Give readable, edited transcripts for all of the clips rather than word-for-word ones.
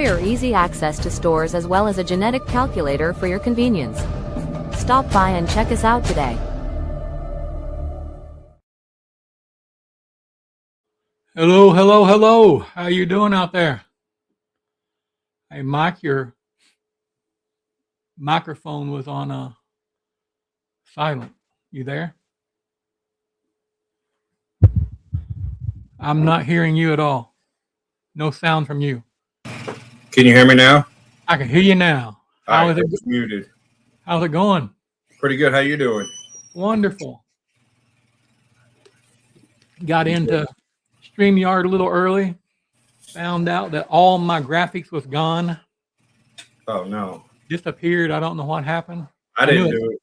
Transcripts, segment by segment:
Enjoy our easy access to stores as well as a genetic calculator for your convenience. Stop by and check us out today. Hello, hello, hello. How you doing out there? Hey, Mike, your microphone was on silent. You there? I'm not hearing you at all. No sound from you. Can you hear me now? I can hear you now. All right, it's muted. How's it going? Pretty good. How you doing? Wonderful. Got into StreamYard a little early. Found out that all my graphics was gone. Oh no, Disappeared. I don't know what happened. I didn't do it.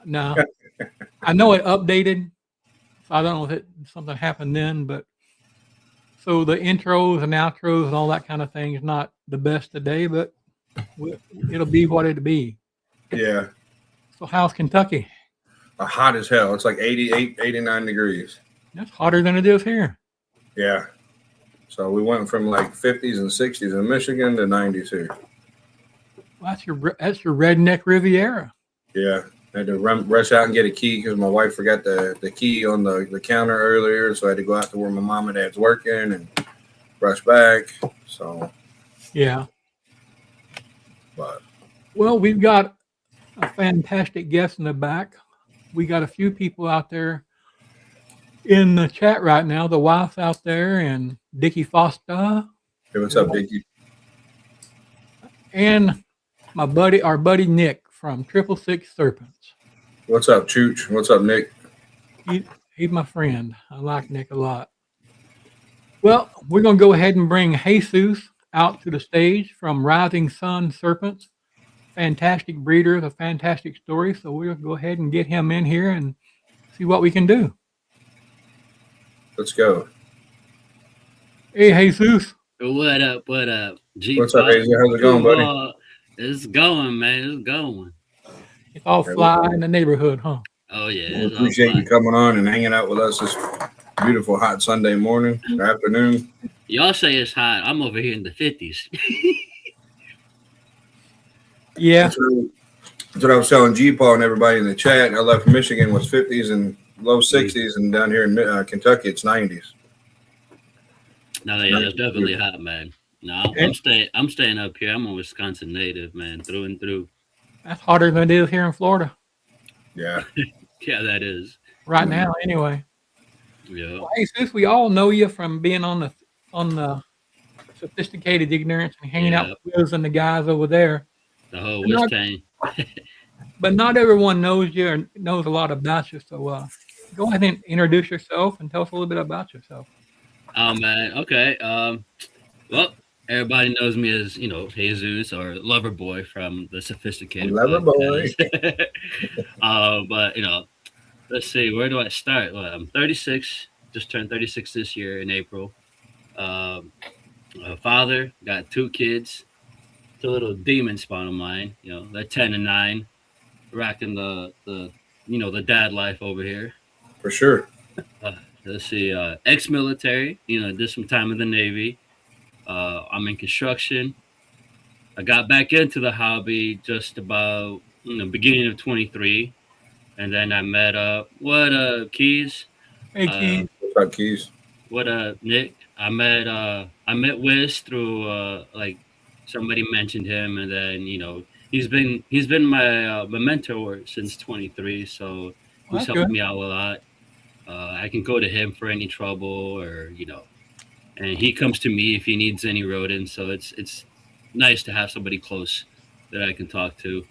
No. I know it updated. So I don't know if something happened then, but so the intros and outros and all that kind of thing is not the best today, but it'll be what it'll be. Yeah. So how's Kentucky? Hot as hell. It's like 88, 89 degrees. That's hotter than it is here. Yeah. So we went from like 50s and 60s in Michigan to 90s here. Well, that's your redneck Riviera. Yeah. I had to rush out and get a key because my wife forgot the key on the counter earlier. So I had to go out to where my mom and dad's working and rush back. So. Yeah. But. Well, we've got a fantastic guest in the back. We got a few people out there in the chat right now. The wife's out there and Dickie Foster. Hey, what's up, Dickie? And our buddy Nick from 666 Serpents. What's up, Chooch? What's up, Nick? He's my friend. I like Nick a lot. Well, we're going to go ahead and bring Jesus out to the stage from Rising Sun Serpents. Fantastic breeder, a fantastic story. So we'll go ahead and get him in here and see what we can do. Let's go. Hey, Jesus. What up? What up? What's up, Jesus? How's it going, buddy? It's going, man. It's going. It's all fly in the neighborhood, huh? Oh, yeah. We appreciate you coming on and hanging out with us this beautiful hot Sunday morning, afternoon. Y'all say it's hot. I'm over here in the 50s. Yeah. That's what I was telling G-Paul and everybody in the chat. I left Michigan was 50s and low 60s, and down here in Kentucky, it's 90s. No, yeah, it's definitely hot, man. No, I'm staying up here. I'm a Wisconsin native, man, through and through. That's hotter than it is here in Florida. Yeah. Yeah, that is. Right now, anyway. Yeah. Well, hey, sis, we all know you from being on the Sophisticated Ignorance and hanging out with Wiz and the guys over there. The whole Wiz chain. But not everyone knows you or knows a lot about you. So go ahead and introduce yourself and tell us a little bit about yourself. Oh, man. Okay. Well, everybody knows me as, Jesus or Loverboy from the Sophisticated Loverboy. But, let's see. Where do I start? Well, I'm 36. Just turned 36 this year in April. A father, got 2 kids. Two little demon spawn of mine. They're 10 and 9. Rocking the dad life over here. For sure. Let's see. Ex-military. Did some time in the Navy. I'm in construction. I got back into the hobby just about beginning of 23, and then I met Keys. Hey, Keys. What's up, Keys? What Nick? I met Wiz through like somebody mentioned him, and then he's been my mentor since 23, so he's helped me out a lot. I can go to him for any trouble, or and he comes to me if he needs any rodents. So it's nice to have somebody close that I can talk to.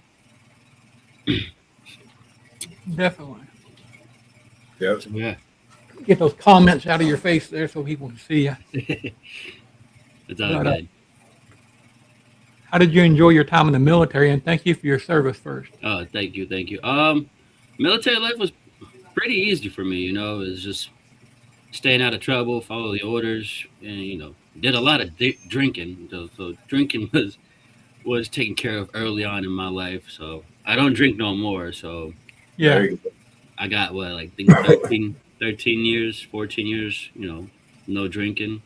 Definitely. Yep. So, yeah. Get those comments out of your face there so people can see you. It's all good. How did you enjoy your time in the military? And thank you for your service first. Oh, thank you. Military life was pretty easy for me. It was just staying out of trouble, follow the orders, and did a lot of drinking. So drinking was taken care of early on in my life. So I don't drink no more. So yeah, I got 13 years, 14 years, no drinking.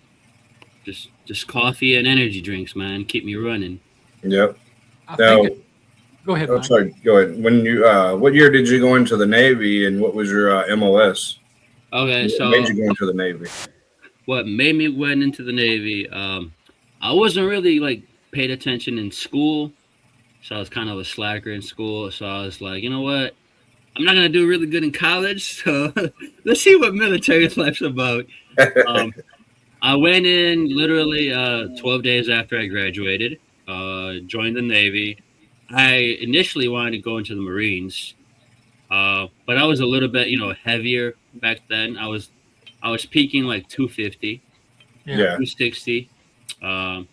Just coffee and energy drinks, man. Keep me running. Yep. I Now, think go ahead, I'm Mike. sorry. Go ahead. When you, what year did you go into the Navy, and what was your MOS? Okay, What made so you go into the Navy? what made me went into the Navy? I wasn't really like paid attention in school, so I was kind of a slacker in school. So I was like, you know what? I'm not gonna do really good in college, so let's see what military life's about. Um, I went in literally 12 days after I graduated. Joined the Navy. I initially wanted to go into the Marines, but I was a little bit, heavier back then. I was peaking like 250, Yeah. Yeah. 260. Um,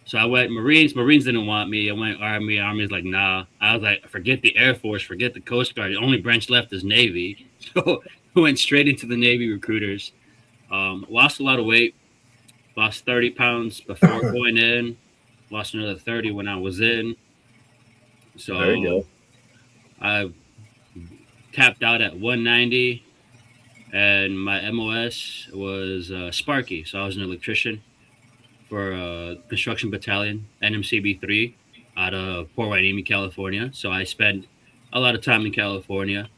so I went Marines. Marines didn't want me. I went Army. Army's like, nah. I was like, forget the Air Force, forget the Coast Guard. The only branch left is Navy. So I went straight into the Navy recruiters. Lost a lot of weight. Lost 30 pounds before going in. Lost another 30 when I was in. There you So I tapped out at 190, and my MOS was Sparky. So I was an electrician for construction battalion, NMCB 3, out of Port Hueneme, California. So I spent a lot of time in California,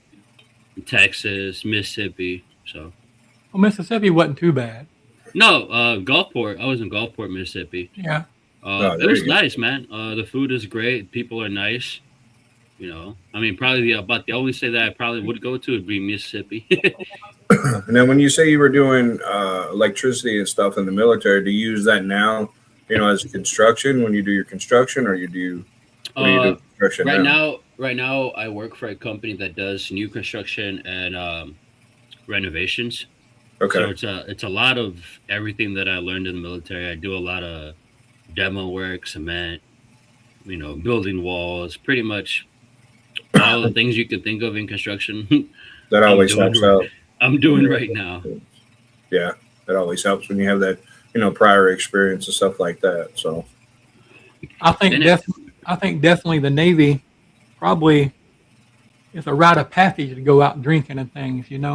Texas, Mississippi. So Well, Mississippi wasn't too bad. no, Gulfport. I was in Gulfport, Mississippi. Yeah. Oh, It there was you go. nice, man. The food is great. People are nice. I mean, probably about the only state that I probably would go to would be Mississippi. And then when you say you were doing electricity and stuff in the military, do you use that now? As construction when you do your construction, or you do what do you uh, do construction right now, I work for a company that does new construction and renovations. So Okay. it's a lot of everything that I learned in the military. I do a lot of demo work, cement, building walls, pretty much all the things you could think of in construction. That I'm always doing helps right. out. I'm doing right now. Yeah, that always helps when you have that prior experience and stuff like that. So I think And it, definitely the Navy probably is a rite of passage to go out drinking and things. Here in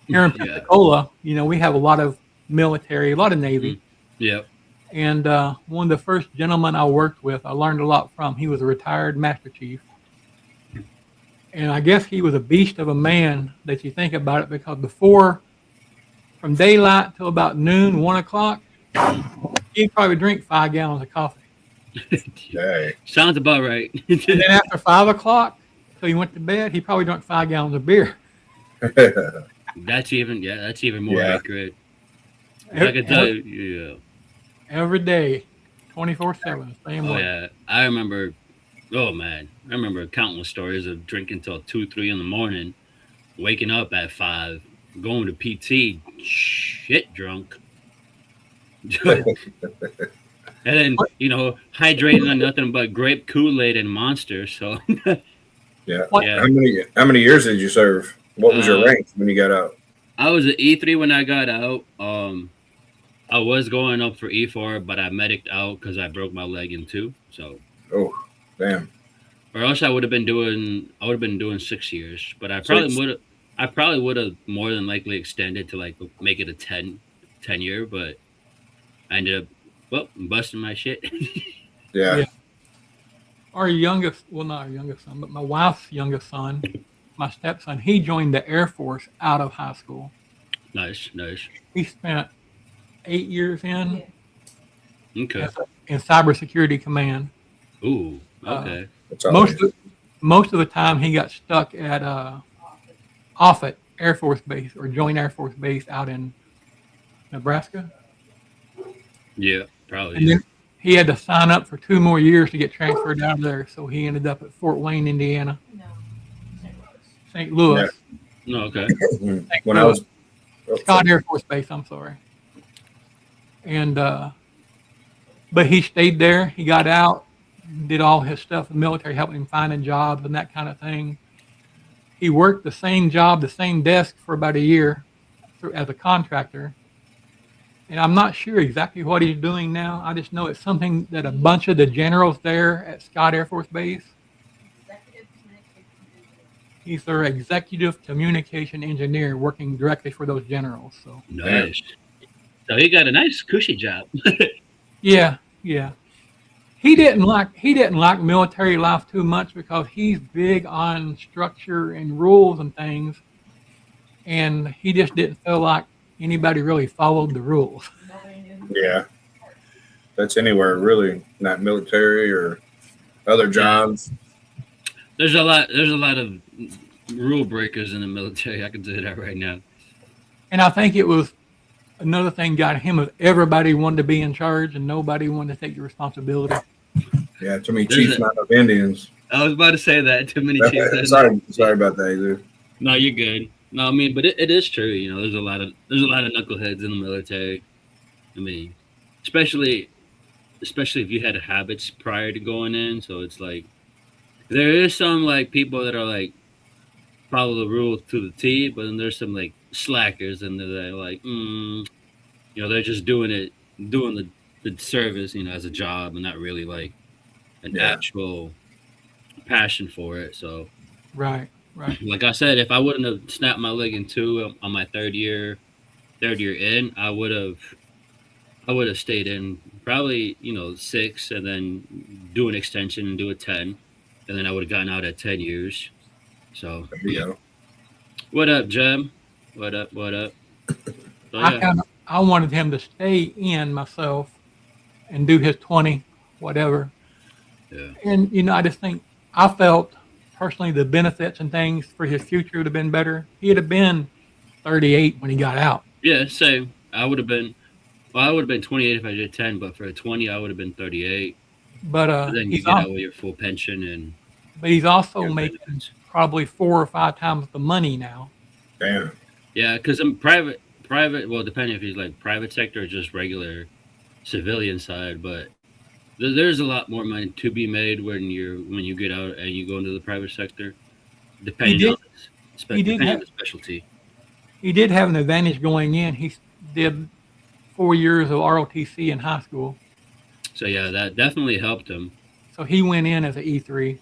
yeah, Pensacola, we have a lot of military, a lot of Navy. yeah. And one of the first gentlemen I worked with, I learned a lot from. He was a retired Master Chief. And I guess he was a beast of a man that you think about it, because from daylight till about noon, 1 o'clock, he'd probably drink 5 gallons of coffee. hey, Sounds about right. And then after 5 o'clock, till he went to bed, he probably drank 5 gallons of beer. That's even more Yeah. accurate. I can tell you, yeah. Every day, 24/7, same Oh way. yeah, I remember. Oh man, I remember countless stories of drinking till 2, 3 in the morning, waking up at 5, going to PT, shit drunk, and then hydrating on nothing but grape Kool-Aid and Monster. So yeah. What? yeah, How many years did you serve? What was your Uh, rank when you got out? I was at E3 when I got out. I was going up for E4, but I mediced out because I broke my leg in two. So, Oh, damn. or else I would have been doing 6 years. But I probably 6. would have. I probably would have more than likely extended to like make it a 10 year. But I ended up busting my shit. Yeah. Yeah. Our youngest, well, not our youngest son, but my wife's youngest son, my stepson, he joined the Air Force out of high school. Nice. He spent 8 years in Okay. in cybersecurity command. Ooh. Okay. That's all. Most of the time, he got stuck at Offutt Air Force Base or Joint Air Force Base out in Nebraska, Yeah. Probably. and then he had to sign up for 2 more years to get transferred out of there. So he ended up at Fort Wayne, Indiana, St. Louis, No. Okay. When I was Scott Air Force Base. I'm sorry. And but he stayed there. He got out, did all his stuff. The military helped him find a job and that kind of thing. He worked the same job, the same desk for about a year as a contractor. And I'm not sure exactly what he's doing now. I just know it's something that a bunch of the generals there at Scott Air Force Base, he's their executive communication engineer working directly for those generals. So Nice. So he got a nice cushy job. Yeah, yeah. He didn't like military life too much because he's big on structure and rules and things, and he just didn't feel like anybody really followed the rules. Yeah, that's anywhere really, not military or other Yeah, jobs. there's a lot. There's a lot of rule breakers in the military. I can tell you that right now. And I think it was another thing got him was everybody wanted to be in charge and nobody wanted to take the responsibility. Yeah, too many There's chiefs, a. not enough Indians. I was about to say that. Too many chiefs. Sorry about that, dude. No, you're good. No, I mean, but it is true. You know, there's a lot of knuckleheads in the military. I mean, especially especially if you had habits prior to going in. So it's like there is some like people that are like follow the rules to the T, but then there's some like slackers and they're like, you know, they're just doing it, doing the service, you know, as a job and not really like an Yeah, actual passion for it. So, Right, right. like I said, if I wouldn't have snapped my leg in two on my third year in, I would have stayed in probably, you know, 6 and then do an extension and do a 10. And then I would have gotten out at 10 years. So, there you go. what up, Jem? What up? What up? So, I yeah. kind of I wanted him to stay in myself and do his 20, whatever. Yeah. And I just think I felt personally the benefits and things for his future would have been better. He'd have been 38 when he got out. Yeah, same. I would have been 28 if I did 10, but for a 20, I would have been 38. But And then you get out with your full pension and he's also your making benefits. probably 4 or 5 times the money now. Damn. Yeah, because I'm private, well, depending if he's like private sector or just regular civilian side, but there's a lot more money to be made when you get out and you go into the private sector, He depending did on he did depending on have the specialty. he did have an advantage going in. He did 4 years of ROTC in high school, So yeah, that definitely helped him. so he went in as an E3.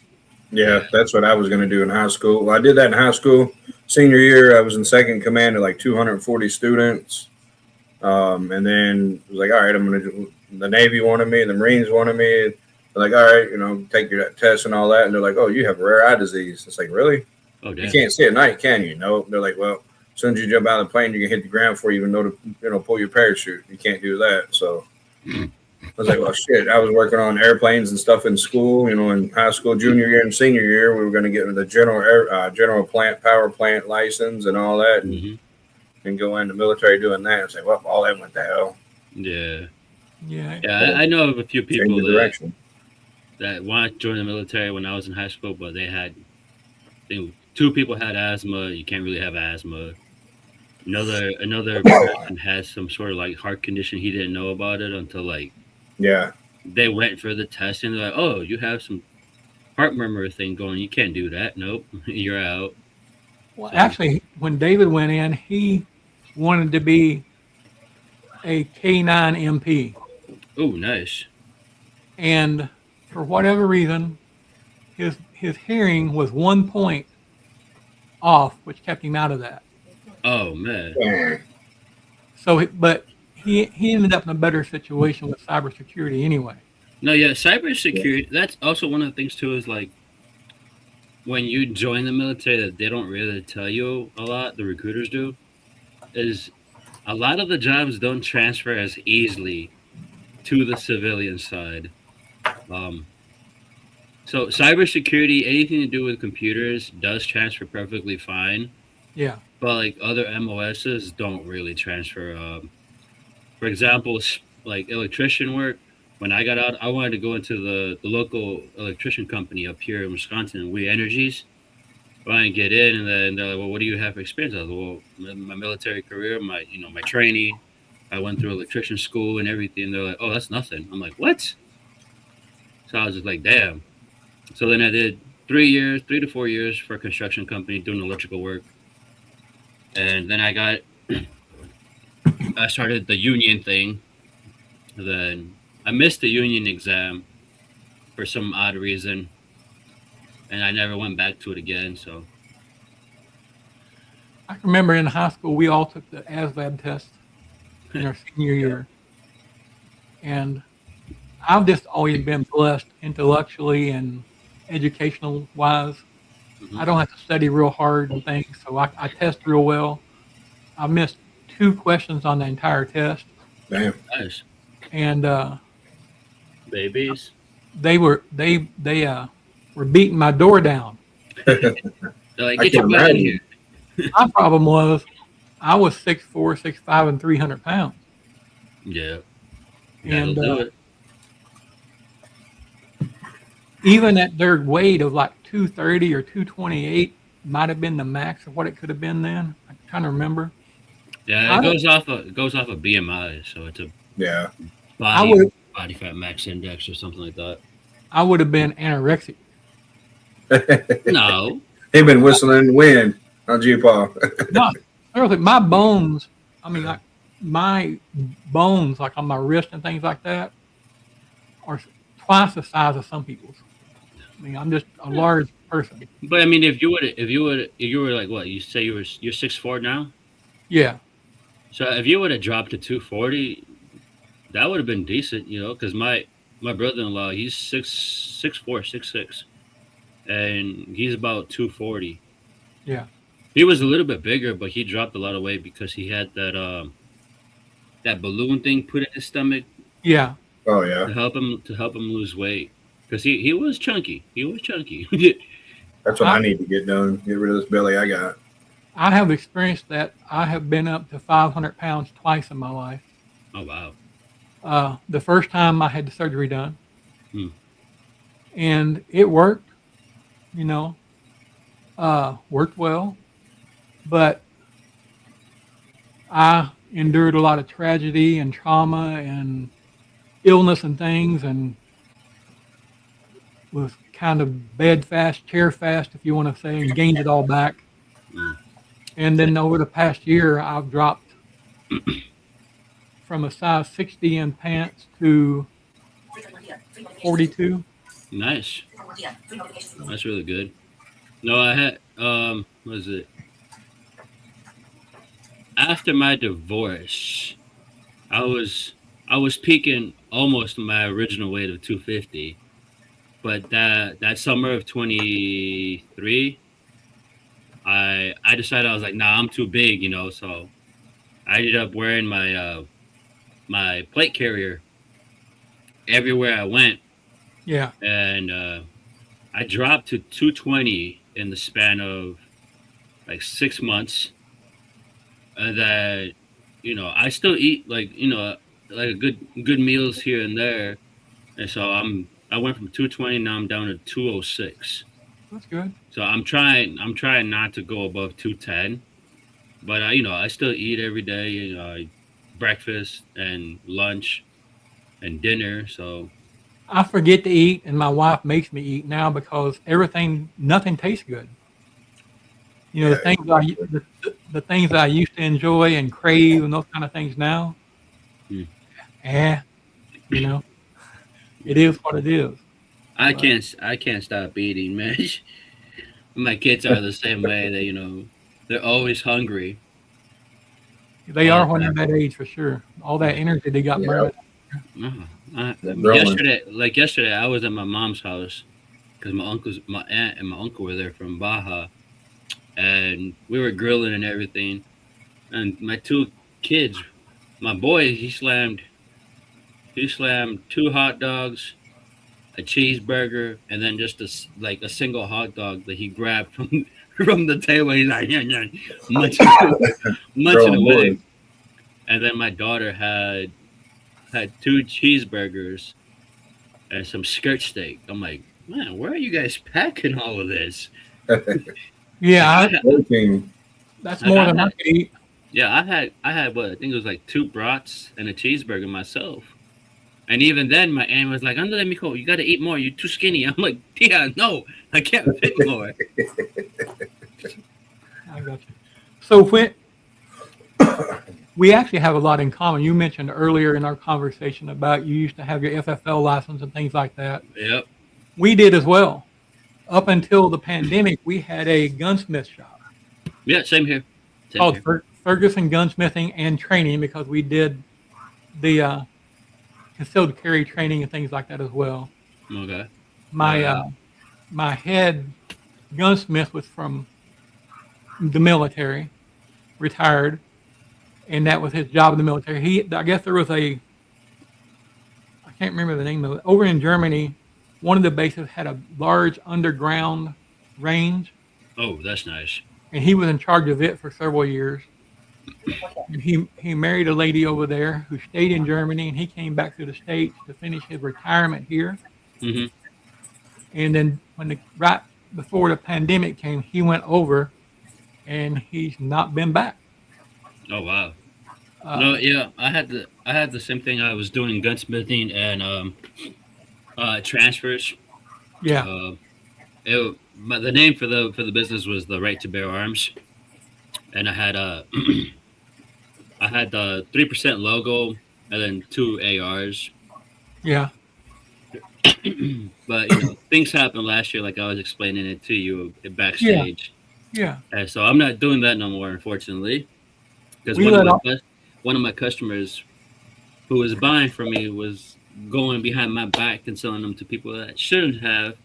Yeah, Yeah. that's what I was going to do in high school. Well, I did that in high school. Senior year, I was in second command of like 240 students. And then it was like, all right, I'm going to do, the Navy wanted me, the Marines wanted me. They're like, all right, take your test and all that. And they're like, oh, you have rare eye disease. It's like, really? Oh You damn. can't see at night, can you? No. They're like, well, as soon as you jump out of the plane, you can hit the ground before you even know to, pull your parachute. You can't do that. So I was like, well, shit. I was working on airplanes and stuff in school, in high school, junior year and senior year. We were going to get the general plant, power plant license and all that and go into military doing that. And say, well, all that went to hell. Yeah. Yeah, Yeah, I know of a few Change people the direction. that wanted to join the military when I was in high school, but two people had asthma. You can't really have asthma. Another person has some sort of like heart condition. He didn't know about it until like Yeah. they went for the test and they're like, "Oh, you have some heart murmur thing going. You can't do that. Nope, you're out." well, So, actually, when David went in, he wanted to be a K9 MP, oh, nice. and for whatever reason, his hearing was 1 point off, which kept him out of that. Oh man. Yeah. So, but he ended up in a better situation with cybersecurity anyway. No, yeah, cybersecurity. That's also one of the things too. Is like when you join the military, that they don't really tell you a lot. The recruiters do. Is a lot of the jobs don't transfer as easily to the civilian side. Um, so cybersecurity, anything to do with computers, does transfer perfectly fine. Yeah, But like other MOSs don't really transfer. For example, like electrician work. When I got out, I wanted to go into the local electrician company up here in Wisconsin, We Energies. Well, I didn't get in, and then they're like, "Well, what do you have for experience?" I was like, "Well, my military career, my training. I went through electrician school and everything." They're like, "Oh, that's nothing." I'm like, "What?" So I was just like, "Damn." So then I did 3 to 4 years for a construction company doing electrical work, and then I started the union thing. Then I missed the union exam for some odd reason, and I never went back to it again. So I can remember in high school we all took the ASVAB test. in our senior year. And I've just always been blessed intellectually and educational wise. I don't have to study real hard and things, so I test real well. I missed 2 questions on the entire test, Damn. Nice. and Babies. they were beating my door down. They're like, I get can your butt in imagine. here. My problem was I was 6'4", 6'5", and 300 pounds. Yeah. That'll And do it. even at their weight of like 230 or 228 might have been the max of what it could have been then. I'm trying to remember. Yeah, I- it goes off of BMI, so it's a Yeah. body fat max index or something like that. I would have been anorexic. No. He been whistling in the wind on G-Paw. No, seriously, my bones, I mean, like, my bones, like on my wrist and things like that, are twice the size of some people's. I mean, I'm just a large person. But I mean, if you were like what you say you're 6'4" now. Yeah. So if you would have dropped to 240, that would have been decent, because my brother-in-law, he's 6'4", 6'6", and he's about 240. Yeah. He was a little bit bigger, but he dropped a lot of weight because he had that balloon thing put in his stomach Yeah. Oh yeah. to help him lose weight. Because he was chunky. He was chunky. That's what I need to get done. Get rid of this belly I got. I have experienced that. I have been up to 500 pounds twice in my life. Oh wow. The first time I had the surgery done, Hmm. and it worked, worked well, but I endured a lot of tragedy and trauma and illness and things, and was kind of bed fast, chair fast, if you want to say, and gained it all back. Mm. And then over the past year, I've dropped from a size 60 in pants to 42. Nice. That's really good. No, I had what was it? After my divorce, I was peaking almost my original weight of 250. But that summer of 23, I decided I was like, nah, I'm too big, so I ended up wearing my plate carrier everywhere I went. Yeah. And I dropped to 220 in the span of like 6 months. And that, I still eat like a good meals here and there. And so I went from 220, now I'm down to 206. That's good. So I'm trying not to go above 210. But I still eat every day, breakfast and lunch and dinner. So I forget to eat, and my wife makes me eat now because nothing tastes good. Yeah, The things I used to enjoy and crave and those kind of things now. Hmm. It is what it is. I can't stop eating, man. My kids are the same way. They're always hungry. They are when they're that age for sure. All that energy they got Yeah. burned. Yesterday, I was at my mom's house because my aunt and my uncle were there from Baja, and we were grilling and everything. And my 2 kids, my boy, he slammed 2 hot dogs, a cheeseburger, and then just a single hot dog that he grabbed from the table. He's like, yeah, munching away. And then my daughter had 2 cheeseburgers and some skirt steak. I'm like, man, where are you guys packing all of this? Yeah, Working. that's more than I could eat. Yeah, I had what I think it was like 2 brats and a cheeseburger myself. And even then, my aunt was like, "Andale, mijo, you got to eat more. You're too skinny." I'm like, "Yeah, no, I can't fit more." I got you. So when we actually have a lot in common. You mentioned earlier in our conversation about you used to have your FFL license and things like that. Yep. We did as well. Up until the pandemic, we had a gunsmith shop Yeah, same here. called Ferguson Gunsmithing and Training because we did the concealed carry training and things like that as well. Okay. My my head gunsmith was from the military, retired, and that was his job in the military. I guess there was I can't remember the name of it. Over in Germany, one of the bases had a large underground range, Oh, that's nice. and he was in charge of it for several years. And he married a lady over there who stayed in Germany, and he came back to the States to finish his retirement here. Hmm. And then right before the pandemic came, he went over, and he's not been back. Oh wow. Uh, No, yeah, I had the same thing. I was doing gunsmithing and transfers. yeah, The name for the business was the Right to Bear Arms, and I had I had the 3% logo and then 2 ARs. yeah, But things happened last year, like I was explaining it to you backstage, yeah. and so I'm not doing that no more, unfortunately, because We let off. one of my customers who was buying from me was going behind my back and selling them to people that shouldn't have,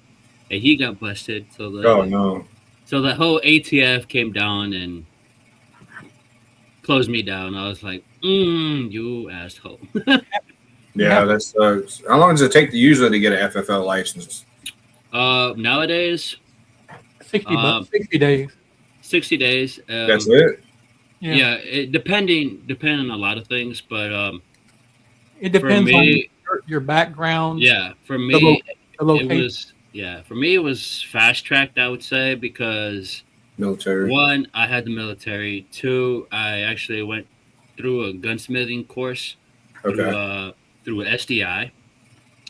and he got busted. Oh no. So the whole ATF came down and closed me down. I was like, you asshole. Yeah, that sucks. How long does it take to usually to get an FFL license? Nowadays, 60 days. 60 days. That's it. Yeah, it depending on a lot of things, but It depends for on me, your background. yeah, for The, me, the it location. was fast tracked, I would say, because Military. one, I had the military. Two, I actually went through a gunsmithing course Okay. through SDI,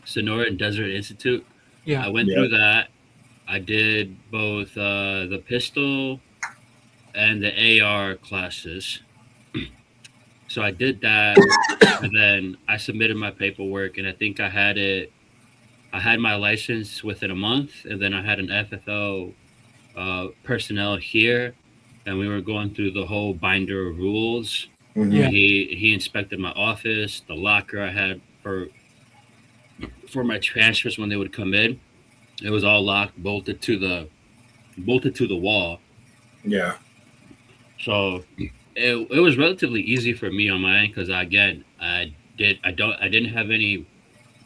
Sonora and Desert Institute. Yeah, I went Yeah. through that. I did both the pistol and the AR classes. So I did that, and then I submitted my paperwork, and I think I had my license within a month, and then I had an FFL personnel here, and we were going through the whole binder of rules. Mhm. Yeah. He inspected my office, the locker I had for my transfers when they would come in. It was all locked, bolted to the wall. Yeah. So it was relatively easy for me on my end because again I didn't have any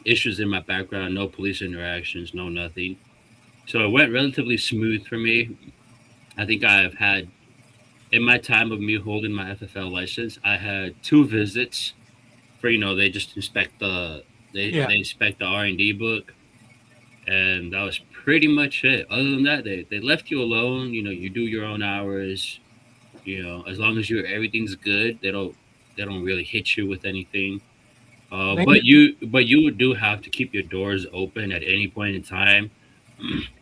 issues in my background, no police interactions, no nothing. So it went relatively smooth for me. I think I've had in my time of me holding my FFL license, I had 2 visits for they just inspect Yeah. they inspect the R&D book, and that was pretty much it. Other than that, they left you alone. You do your own hours. As long as everything's good, they don't really hit you with anything. They- But you do have to keep your doors open at any point in time.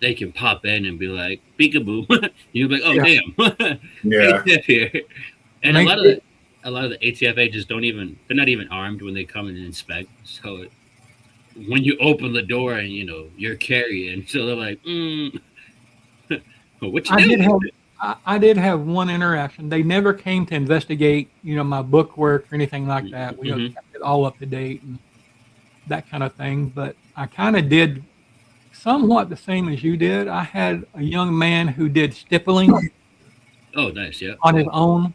They can pop in and be like peekaboo. You'll be like, oh Yeah. damn, Yeah. ATF here. And Make a lot of the ATF agents they're not even armed when they come in and inspect. So when you open the door and you're carrying, so they're like, what you I did doing? have I did have one interaction. They never came to investigate, my book work or anything like that. We Mhm. kept it all up to date and that kind of thing. But I kind of did somewhat the same as you did. I had a young man who did stippling Oh, nice, yeah. on his own,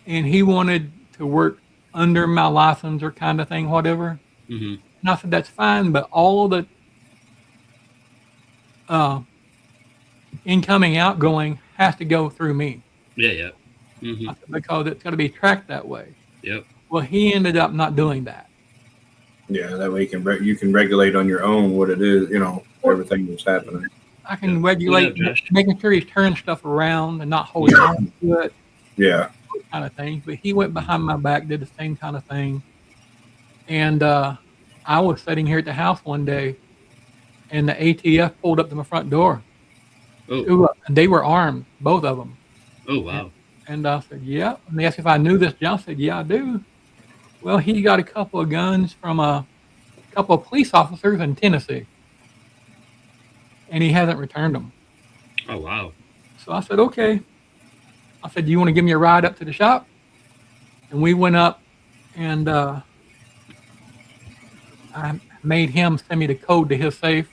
and he wanted to work under my license or kind of thing, whatever. Hmm. And I said, that's fine, but all of the incoming, outgoing has to go through me. Yeah, yeah. Hmm. I said, because it's got to be tracked that way. Yep. Well, he ended up not doing that. Yeah. That way you can regulate on your own what it is. Everything that's happening. I can Yeah. regulate, Yeah, Josh. making sure he's turning stuff around and not holding on to it, Yeah. kind of thing. But he went behind my back, did the same kind of thing. And I was sitting here at the house one day, and the ATF pulled up to my front door. Oh, And they were armed, both of them. oh, wow. And I said, yeah. And they asked if I knew this John. I said, yeah, I do. Well, he got a couple of guns from a couple of police officers in Tennessee, and he hasn't returned them. Oh, wow. So I said, okay. I said, do you want to give me a ride up to the shop? And we went up, and I made him send me the code to his safe.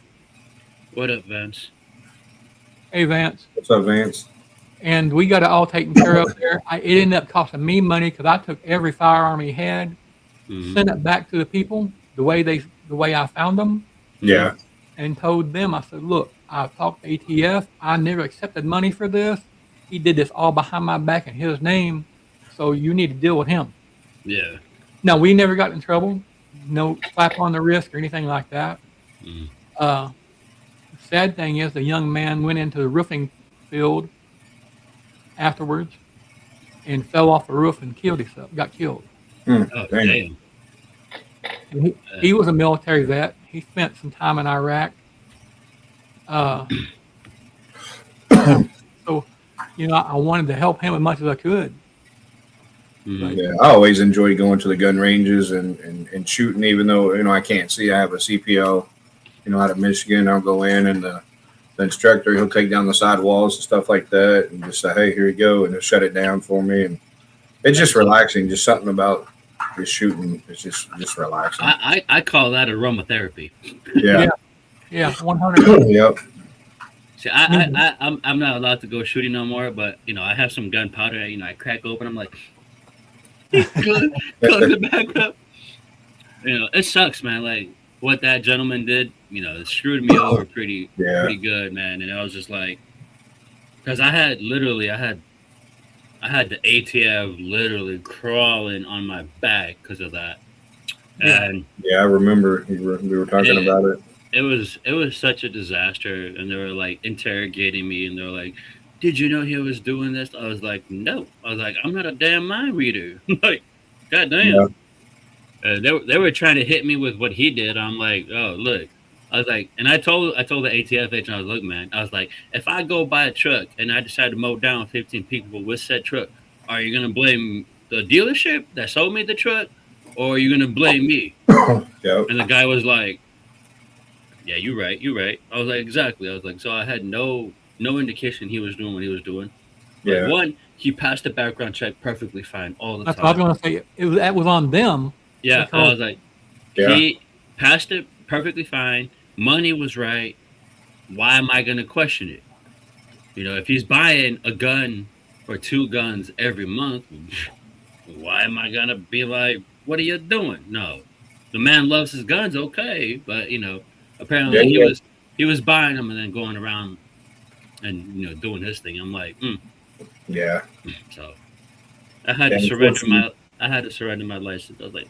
What up, Vince? Hey, Vance. What's up, Vance? And we got it all taken care of there. It ended up costing me money because I took every firearm he had, Mhm. sent it back to the people the way I found them, Yeah. and told them, I said, look, I talked to ATF. I never accepted money for this. He did this all behind my back in his name. So you need to deal with him. Yeah. No, we never got in trouble. No slap on the wrist or anything like that. Mhm. The sad thing is the young man went into the roofing field afterwards and fell off the roof and killed himself, got killed. Hmm. Oh, Dang. damn. And he was a military vet. He spent some time in Iraq. So, I wanted to help him as much as I could. Mhm. Yeah, I always enjoy going to the gun ranges and shooting, even though I can't see. I have a CPO, out of Michigan. I'll go in and the instructor he'll take down the side walls and stuff like that, and just say, "Hey, here you go," and he'll shut it down for me. And it's just relaxing. Just something about just shooting. It's just relaxing. I call that aromatherapy. Yeah. Yeah, 100. Yep. See, I'm not allowed to go shooting no more, but I have some gunpowder. I crack open. I'm like, close it back up. It sucks, man. Like what that gentleman did. It screwed me over pretty good, man. And I was just like, because I had the ATF literally crawling on my back because of that. And yeah, I remember we were talking about it. it was such a disaster, and they were like interrogating me, and they were like, "Did you know he was doing this?" I was like, "No." I was like, "I'm not a damn mind reader." Like, goddamn. Yeah. They were trying to hit me with what he did. I'm like, "Oh, look." I was like, and I told the ATF agent, I was, "Look, man," I was like, "if I go buy a truck and I decide to mow down 15 people with said truck, are you gonna blame the dealership that sold me the truck, or are you gonna blame me?" Yep. And the guy was like, "Yeah, you're right. I was like, exactly. I was like, so I had no indication he was doing what he was doing. Like, Yeah. one, he passed the background check perfectly fine all the That's time. what I was going to say. That was on them. Yeah, I was like, Yeah. he passed it perfectly fine. Money was right. Why am I going to question it? If he's buying a gun or 2 guns every month, why am I going to be like, what are you doing? No. The man loves his guns, okay, but apparently he was buying them and then going around and doing his thing. I'm like, Yeah. So I had to surrender my license. I was like,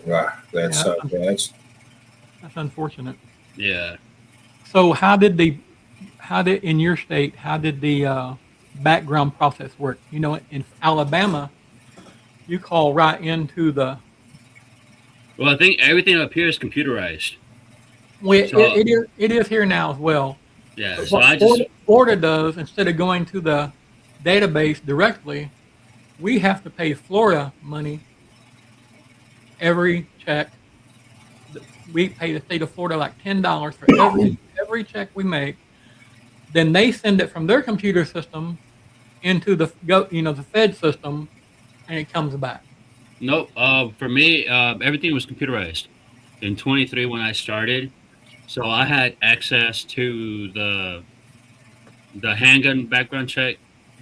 Wow, that's That's unfortunate. yeah. So how did in your state, how did the background process work? In Alabama, you call right into the. Well, I think everything up here is computerized. Well, So- it is here now as well. Yeah. But So I what just Florida does, instead of going to the database directly, we have to pay Florida money every check. We pay the state of Florida like $10 for every check we make. Then they send it from their computer system into the Fed system, and it comes back. nope. For me, everything was computerized. In 23 when I started, so I had access to the handgun background check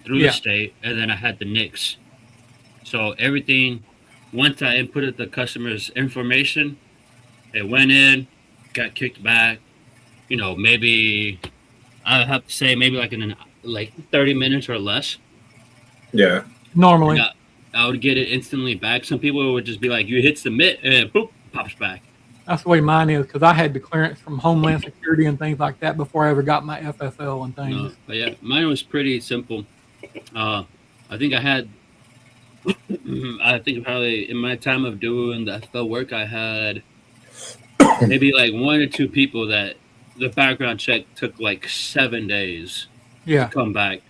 through Yeah. the state, and then I had the NICS. So everything, once I inputted the customer's information, it went in, got kicked back. Maybe I have to say maybe like 30 minutes or less. Yeah. Normally, And I would get it instantly back. Some people would just be like, "You hit submit," and boop, pops back. that's the way mine is because I had the clearance from Homeland Security and things like that before I ever got my FFL and things. No, but yeah, mine was pretty simple. I think I had, I think probably in my time of doing the FFL work, I had maybe like 1 or 2 people that the background check took like 7 days Yeah. to come back.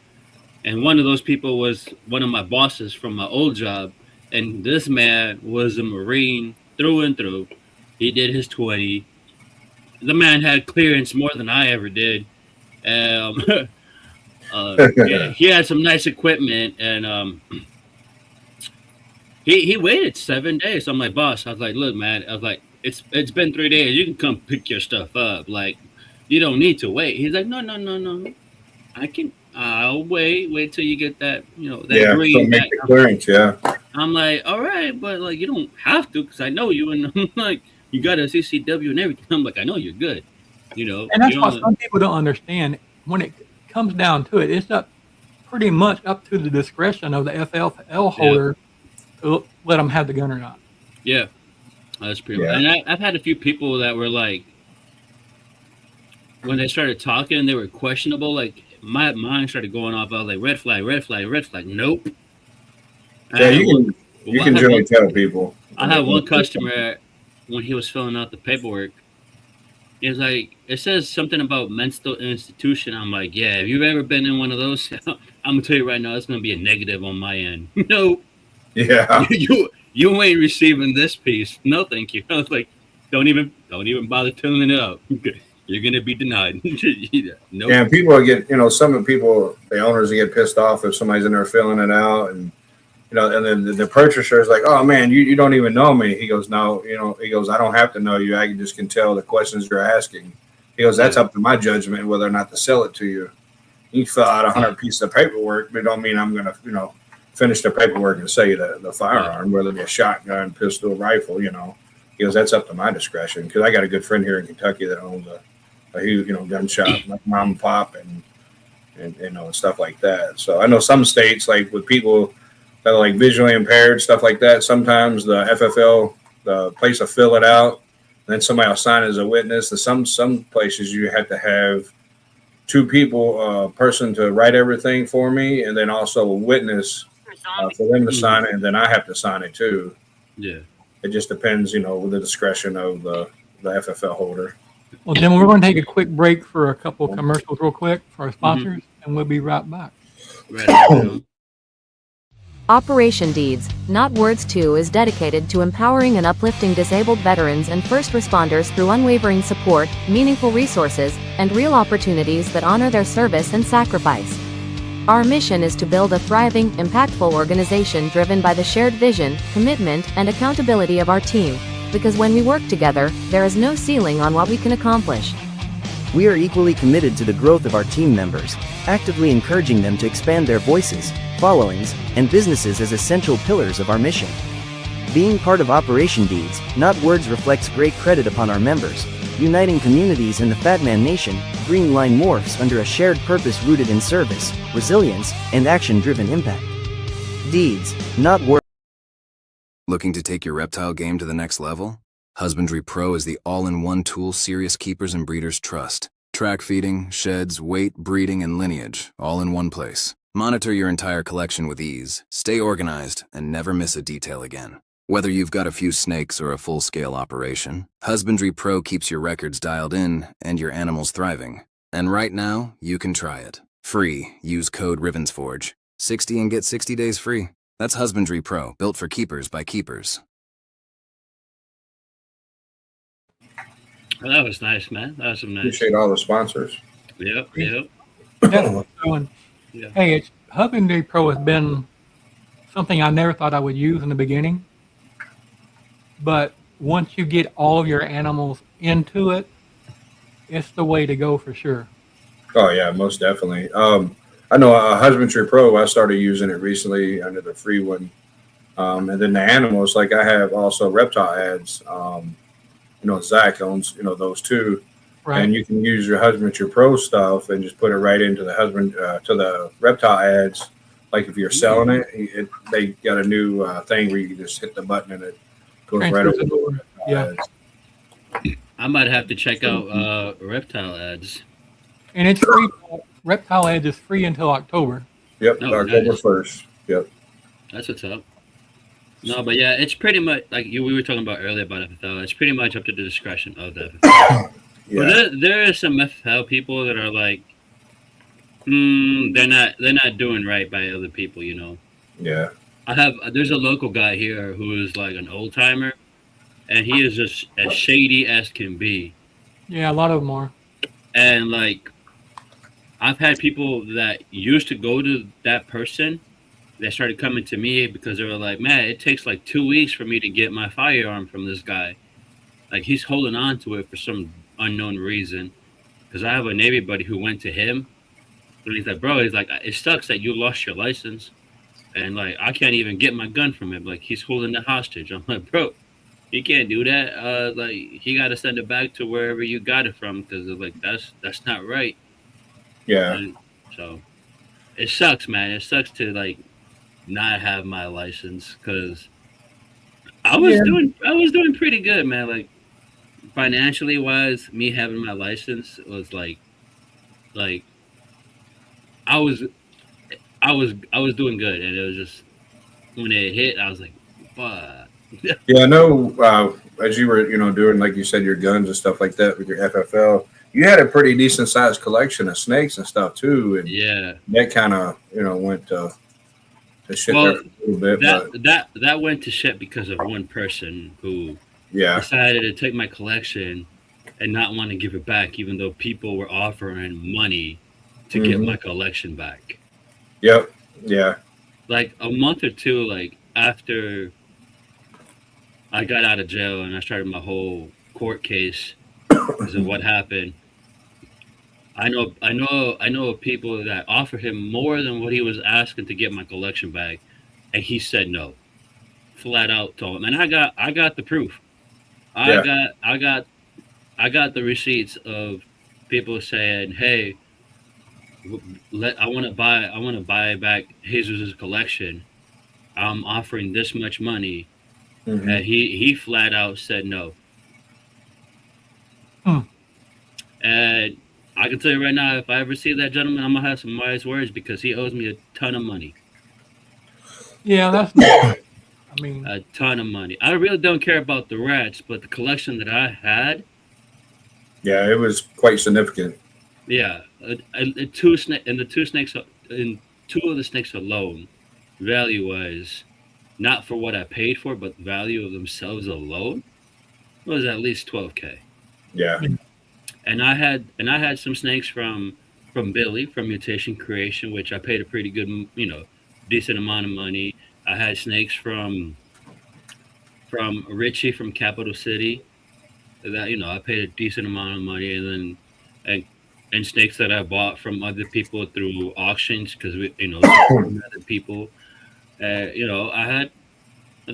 And one of those people was one of my bosses from my old job. And this man was a Marine through and through. He did his 20. The man had clearance more than I ever did. He had some nice equipment, and he waited 7 days. So I'm like, boss, I was like, look, man, I was like, it's been 3 days. You can come pick your stuff up. Like, you don't need to wait. He's like, no, no, no, no. I'll wait till you get that, that Yeah, so green make back. the clearance. Yeah, I'm like, all right, but like, you don't have to, because I know you, and I'm like, you got a CCW and everything. I'm like, I know you're good. And that's you what don't. some people don't understand. When it comes down to it, it's pretty much up to the discretion of the FFL holder to let them have the gun or not. Yeah, that's pretty Yeah. much. And I've had a few people that were like, when they started talking, they were questionable. Like, my mind started going off. I was like, red flag, red flag, red flag. Nope. yeah. You can generally tell people. I had one customer when he was filling out the paperwork. He was like, it says something about mental institution. I'm like, yeah, if you've ever been in one of those, I'm gonna tell you right now, it's gonna be a negative on my end. No, Yeah, you ain't receiving this piece. No, thank you. I was like, don't even bother filling it out. You're gonna be denied. Nope. yeah. And people get, some of the people, the owners get pissed off if somebody's in there filling it out, and and then the purchaser is like, oh man, you don't even know me. He goes, no, he goes, I don't have to know you. I just can tell the questions you're asking. He goes, that's up to my judgment whether or not to sell it to you. You fill out 100 pieces of paperwork, but it don't mean I'm gonna, finish the paperwork and sell you the firearm, whether it be a shotgun, pistol, rifle. He goes, that's up to my discretion, because I got a good friend here in Kentucky that owns a huge, gun shop, like mom and pop, and stuff like that. So I know some states, like with people that are like visually impaired, stuff like that, sometimes the FFL, the place will fill it out, and then somebody will sign as a witness. And some places you have to have two people, a person to write everything for me, and then also a witness for them to sign it, and then I have to sign it too. Yeah. It just depends, with the discretion of the FFL holder. Well, then we're going to take a quick break for a couple of commercials real quick for our sponsors, and we'll be right back. Right. Operation Deeds, Not Words 2 is dedicated to empowering and uplifting disabled veterans and first responders through unwavering support, meaningful resources, and real opportunities that honor their service and sacrifice. Our mission is to build a thriving, impactful organization driven by the shared vision, commitment, and accountability of our team, because when we work together, there is no ceiling on what we can accomplish. We are equally committed to the growth of our team members, actively encouraging them to expand their voices, followings, and businesses as essential pillars of our mission. Being part of Operation Deeds, Not Words reflects great credit upon our members, uniting communities in the Fat Man Nation. Green Line morphs under a shared purpose rooted in service, resilience, and action-driven impact. Deeds, not words. Looking to take your reptile game to the next level? Husbandry Pro is the all-in-one tool serious keepers and breeders trust. Track feeding, sheds, weight, breeding, and lineage, all in one place. Monitor your entire collection with ease, stay organized, and never miss a detail again. Whether you've got a few snakes or a full-scale operation, Husbandry Pro keeps your records dialed in and your animals thriving. And right now, you can try it. Free. Use code RIVENSFORGE. 60 and get 60 days free. That's Husbandry Pro, built for keepers by keepers. Well, that was nice, man. That was some nice. Appreciate all the sponsors. Yep. Yeah, so, Yeah. hey, Husbandry Pro has been something I never thought I would use in the beginning. But once you get all of your animals into it, it's the way to go for sure. Oh yeah, most definitely. I know Husbandry Pro. I started using it recently under the free one, and then the animals. Like I have also reptile ads. Zach owns those two, Right. and you can use your Husbandry Pro stuff and just put it right into the to the reptile ads. Like if you're selling it, they got a new thing where you can just hit the button and it goes right over the reptile Yeah. ads. I might have to check out reptile ads. And it's free. Reptile Edge is free until October. Yep, Oh, October nice. 1st. Yep. That's what's up. No, but yeah, it's pretty much like we were talking about earlier about FFL. It's pretty much up to the discretion of the FFL. Yeah. But there are some FFL people that are like, they're not doing right by other people. Yeah. There's a local guy here who is like an old timer, and he is just as shady as can be. Yeah, a lot of them are. And like, I've had people that used to go to that person that started coming to me because they were like, man, it takes like 2 weeks for me to get my firearm from this guy. like he's holding on to it for some unknown reason. Because I have a Navy buddy who went to him, and he's like, bro, he's like, it sucks that you lost your license, and like I can't even get my gun from him. Like he's holding the hostage. I'm like, bro, you can't do that. Like he got to send it back to wherever you got it from, because like that's not right. Yeah. And so it sucks, man. It sucks to like not have my license, because I was doing pretty good, man. Like financially wise, me having my license was like I was doing good, and it was just when it hit, I was like, fuck. Yeah, I know. As you were, doing like you said, your guns and stuff like that with your FFL, you had a pretty decent sized collection of snakes and stuff too, and Yeah, that kind of went to shit there for a little bit. that went to shit because of one person who Yeah, decided to take my collection and not want to give it back, even though people were offering money to get my collection back. yep, yeah, Like a month or two, like after I got out of jail and I started my whole court case because of what happened, I know of people that offered him more than what he was asking to get my collection back, and he said no, flat out told him. And I got the proof. I got the receipts of people saying, "Hey, I want to buy back Jesus' collection. I'm offering this much money," and he flat out said no. And I can tell you right now, if I ever see that gentleman, I'm gonna have some wise words, because he owes me a ton of money. Yeah, that's not. I mean, A ton of money. I really don't care about the rats, but the collection that I had, yeah, it was quite significant. yeah, two of the snakes alone, value wise, not for what I paid for, but the value of themselves alone, was at least $12K. Yeah, And I had some snakes from Billy from Mutation Creation, which I paid a pretty good, decent amount of money. I had snakes from Richie from Capital City that I paid a decent amount of money, and then and snakes that I bought from other people through auctions, because other people. I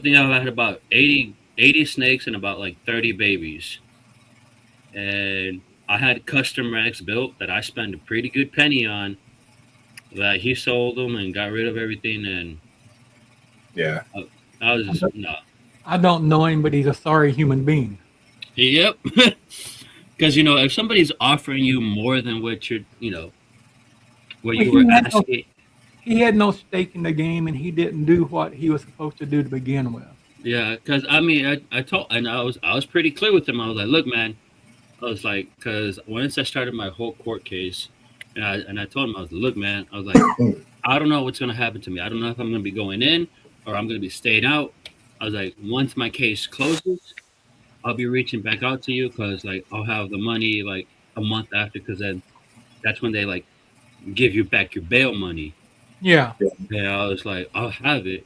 think I had about 80 snakes and about like 30 babies, and I had custom racks built that I spent a pretty good penny on. That he sold them and got rid of everything, and yeah, I was just no. I don't know him, but he's a sorry human being. Yep. Because if somebody's offering you more than what you're, what you were asking. He had no stake in the game, and he didn't do what he was supposed to do to begin with. Yeah, because I mean, I told, and I was pretty clear with him. I was like, look, man, I was like, because once I started my whole court case, and I told him, I was like, look, man, I was like, I don't know what's gonna happen to me. I don't know if I'm gonna be going in or I'm gonna be staying out. I was like, once my case closes, I'll be reaching back out to you, because like I'll have the money like a month after, because then that's when they like give you back your bail money. Yeah. And I was like, I'll have it.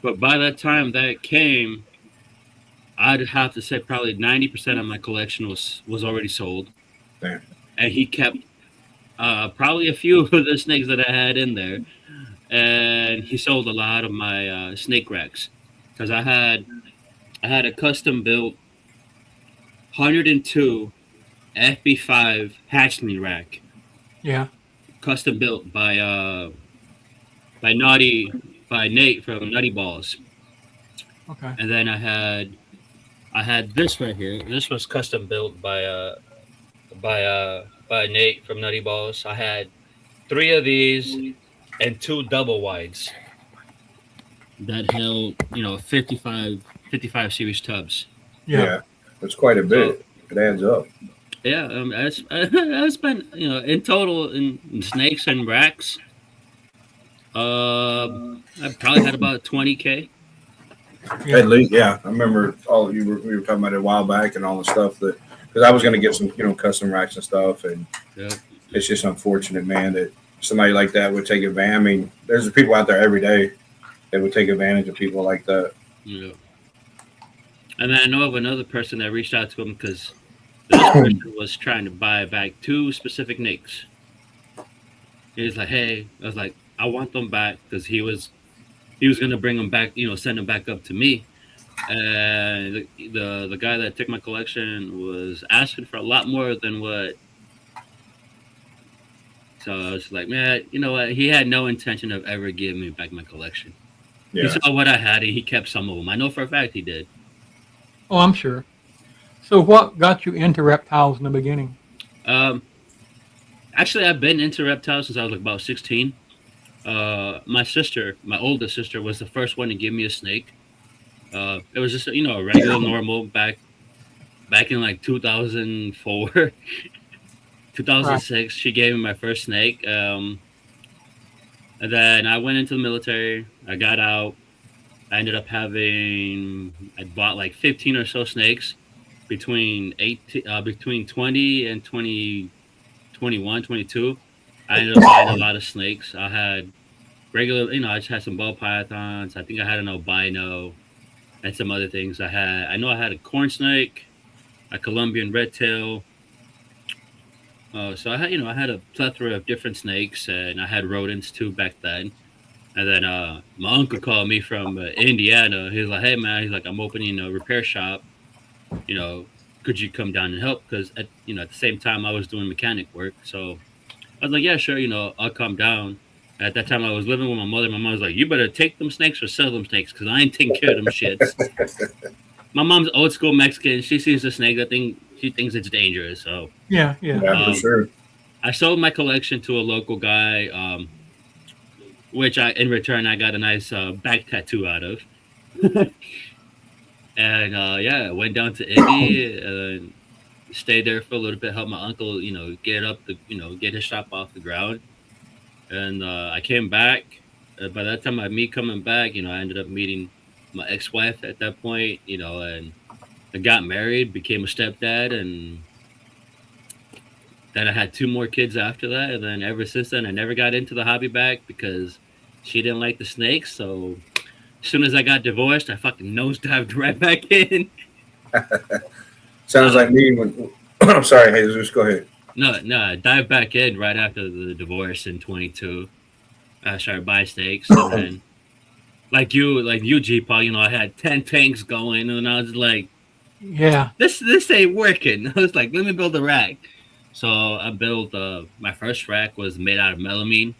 But by that time that came, I'd have to say probably 90% of my collection was already sold. Damn. And he kept probably a few of the snakes that I had in there. And he sold a lot of my snake racks, because I had a custom built 102 FB5 hatchling rack. Yeah. Custom built by Nate from Nutty Balls. Okay. And then I had this right here. This was custom built by Nate from Nutty Balls. I had 3 of these and 2 double wides that held 55 series tubs. Yeah. That's quite a bit. It adds up. Yeah, I spent in total in snakes and racks. I probably had about 20K. Yeah. At least, yeah. I remember we were talking about it a while back and all the stuff that, because I was going to get some custom racks and stuff, and Yep. it's just unfortunate, man, that somebody like that would take advantage. I mean, there's people out there every day that would take advantage of people like that. Yeah. And then I know of another person that reached out to him because this person was trying to buy back two specific snakes. He was like, "Hey," I was like, "I want them back," because he was gonna bring them back, send them back up to me. And the guy that took my collection was asking for a lot more than what. So I was like, man, you know what? He had no intention of ever giving me back my collection. He Yeah. saw what I had, and he kept some of them. I know for a fact he did. Oh, I'm sure. So, what got you into reptiles in the beginning? Um, Actually, I've been into reptiles since I was like about 16. My sister, my oldest sister, was the first one to give me a snake. It was just a regular normal back in like 2004, Right. 2006. She gave me my first snake. And then I went into the military. I got out. I bought like 15 or so snakes between 20 and 20, 21, 22. I ended up buying a lot of snakes. I had regular, I just had some ball pythons. I think I had an albino and some other things. I know I had a corn snake, a Colombian red tail. So I had a plethora of different snakes, and I had rodents too back then. And then my uncle called me from Indiana. He's like, "Hey man," he's like, "I'm opening a repair shop. You know, could you come down and help?" Because at the same time I was doing mechanic work. So I was like, "Yeah, sure. I'll come down." At that time, I was living with my mother. My mom was like, "You better take them snakes or sell them snakes, because I ain't taking care of them shits." My mom's old school Mexican. She sees a snake, she thinks it's dangerous. So Yeah, yeah. Yeah, for um, sure. I sold my collection to a local guy, which in return I got a nice back tattoo out of. And yeah, I went down to Indy and stayed there for a little bit, help my uncle, get his shop off the ground. And I came back. By that time, me coming back, I ended up meeting my ex-wife at that point, and I got married, became a stepdad, and then I had two more kids after that. And then ever since then, I never got into the hobby back because she didn't like the snakes. So as soon as I got divorced, I fucking nosedived right back in. Sounds Uh, like me when. I'm sorry, Jesus. Go ahead. no, I dived back in right after the divorce in 22. I started buying snakes, and then like you, G Paul, I had 10 tanks going, and I was like, Yeah. this ain't working. I was like, let me build a rack. So I built my first rack was made out of melamine.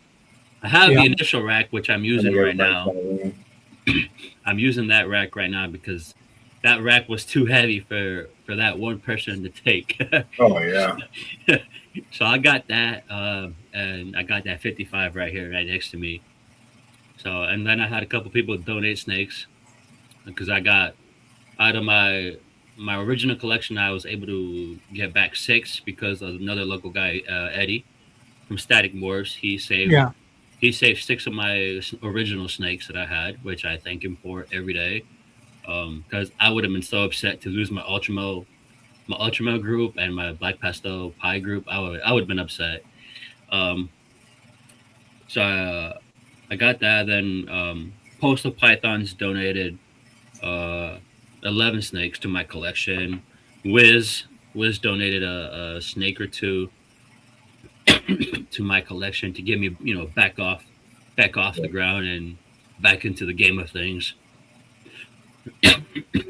I have Yeah. the initial rack, which I'm I using think right everybody's now. kind of wrong. I'm using that rack right now because that rack was too heavy for that one person to take. Oh yeah. So I got that, and I got that 55 right here, right next to me. So, and then I had a couple people donate snakes because I got out of my original collection. I was able to get back six because of another local guy, Eddie from Static Morphs. Yeah. He saved six of my original snakes that I had, which I thank him for every day. Because I would have been so upset to lose my Ultramel group and my Black Pastel Pie group. I would have been upset. Um, so I got that. Then Postal Pythons donated uh, 11 snakes to my collection. Wiz donated a snake or two to my collection to get me, back off the ground and back into the game of things.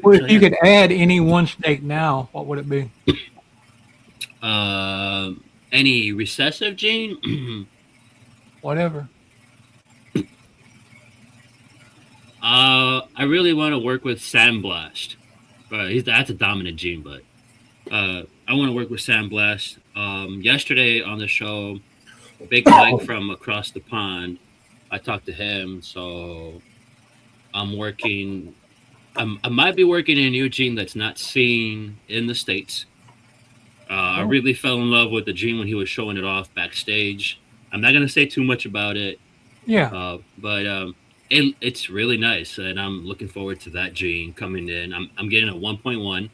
Well, So if you yeah. could add any one snake now, what would it be? Any recessive gene? Whatever. I really want to work with Sandblast. That's a dominant gene, but I want to work with Sandblast. Yesterday on the show, Big Mike from across the pond, I talked to him. So I'm working. I might be working in a new gene that's not seen in the States. I Oh, really fell in love with the gene when he was showing it off backstage. I'm not gonna say too much about it, yeah. but it's really nice, and I'm looking forward to that gene coming in. I'm getting a 1.1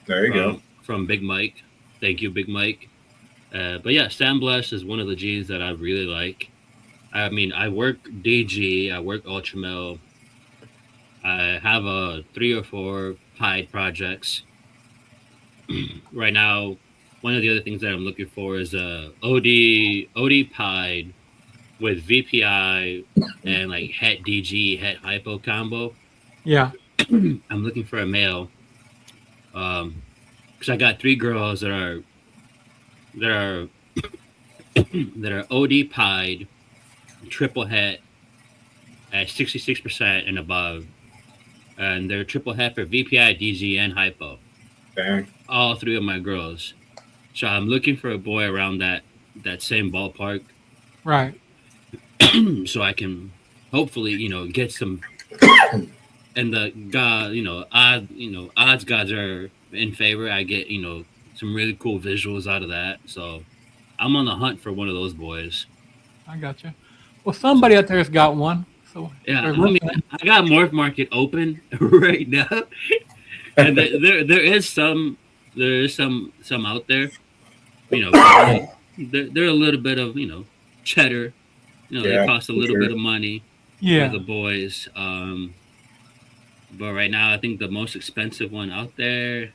There you go. from Big Mike. Thank you, Big Mike. But yeah, Sandblast is one of the genes that I really like. I mean, I work DG, I work Ultramel. I have a 3 or 4 pied projects. Right now, one of the other things that I'm looking for is a OD pied with VPI and like het DG, het hypo combo. Yeah. I'm looking for a male. Because I got 3 girls that are that are OD pied, triple het at 66% and above, and they're triple het for VPI, DG, and hypo. Dang. All 3 of my girls. So I'm looking for a boy around that same ballpark, Right. so I can hopefully get some. And the god, odds gods are in favor. I get some really cool visuals out of that. So I'm on the hunt for one of those boys. I got you. Well, somebody out there's got one. So Yeah, they're I mean, listening. I got Morph Market open right now, and there is some out there. They're a little bit of cheddar. They Yeah, cost a for little sure. bit of money Yeah. for the boys. But right now, I think the most expensive one out there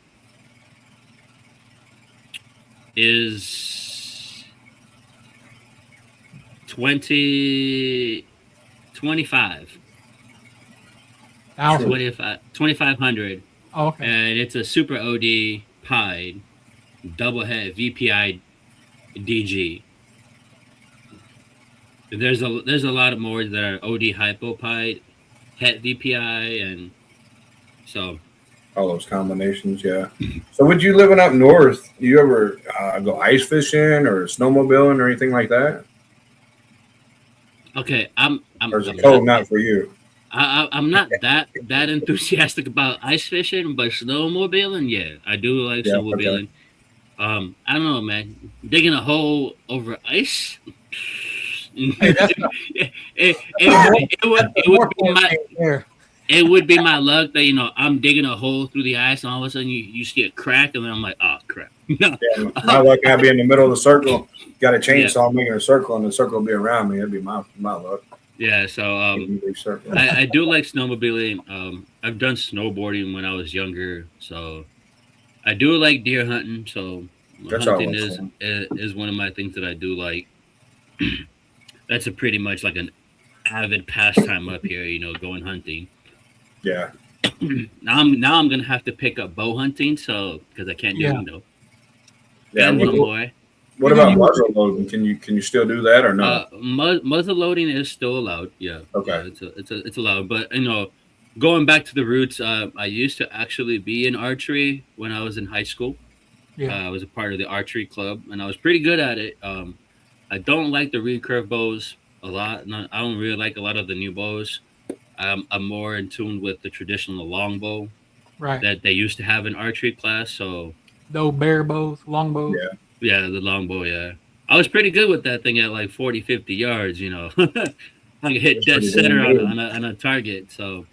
is 25. Thousand. 2,500, Oh, okay. and it's a super OD pied double het VPI DG. There's a lot of more that are OD hypo pied het VPI, and so All those combinations, yeah. So, would you living up north? Do you ever go ice fishing or snowmobiling or anything like that? okay. I'm Or is it cold not for you? I'm not that enthusiastic about ice fishing, but snowmobiling, yeah, I do like Yeah, snowmobiling. I don't know, man. Digging a hole over ice. Hey, that's not it there. would be my luck that I'm digging a hole through the ice and all of a sudden you see a crack and then I'm like, oh crap. No. Yeah, my luck, I'd be in the middle of the circle. Got a chainsaw, making a circle, and the circle will be around me. That'd be my luck. Yeah, so Big circle. I do like snowmobiling. I've done snowboarding when I was younger, so I do like deer hunting. So That's hunting always fun. is one of my things that I do like. That's a pretty much like an avid pastime up here, going hunting. Yeah. Now I'm gonna have to pick up bow hunting, so because I can't do Yeah. Yeah. and one more. What about muzzle loading? Can you still do that or not? Muzzle loading is still allowed. Yeah. Okay. Yeah, it's allowed, but going back to the roots, I used to actually be in archery when I was in high school. Yeah. I was a part of the archery club, and I was pretty good at it. I don't like the recurve bows a lot. I don't really like a lot of the new bows. I'm more in tune with the traditional longbow Right. that they used to have in archery class. So Those bear bows, long bows. Yeah. yeah, the longbow. Yeah, I was pretty good with that thing at like 40, 50 yards. I could hit dead pretty center damn good. on a target. So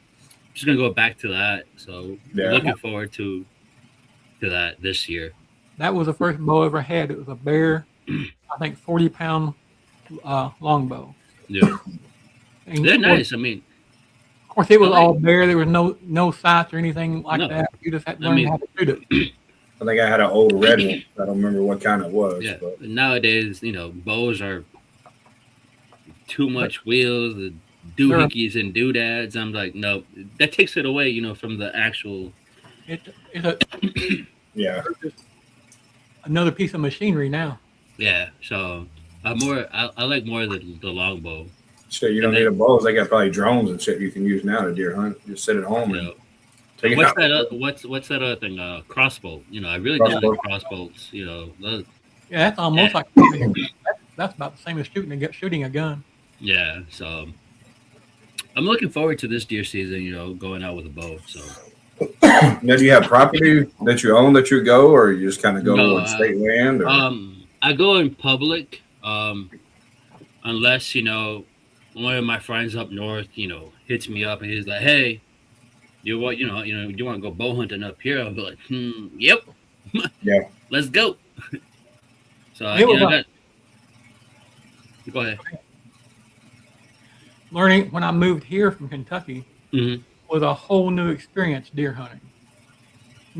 just gonna go back to that. So Yeah. looking forward to that this year. That was the first bow I ever had. It was a bear, I think 40-pound longbow. Yeah, And they're of course- nice. I mean, Of course, it was I like- all bear. There was no sights or anything like No. that. You just had to I learn mean- how to shoot it. I think I had an old red one. I don't remember what kind it was. yeah. But Nowadays, bows are too much wheels, the doohickeys and doodads. I'm like, no, that takes it away. From the actual. It's a, yeah. another piece of machinery now. Yeah. So I like more the longbow. So you don't And need then- a bow. They got probably drones and shit you can use now to deer hunt. Just sit at home You and know. take it What's out. that? What's that other thing? Crossbow. I really do Crossbow. like crossbows. Those- Yeah, that's almost like that's about the same as shooting a gun. yeah. So I'm looking forward to this deer season. Going out with a bow. So Now, do you have property that you own that you go, or you just kind of go No, on state land? Or? I go in public, unless one of my friends up north, hits me up and he's like, "Hey, you want you want to go bow hunting up here?" I'll be like, "Yep, Yeah. let's go." So It was go ahead. Learning when I moved here from Kentucky Mhm. was a whole new experience deer hunting.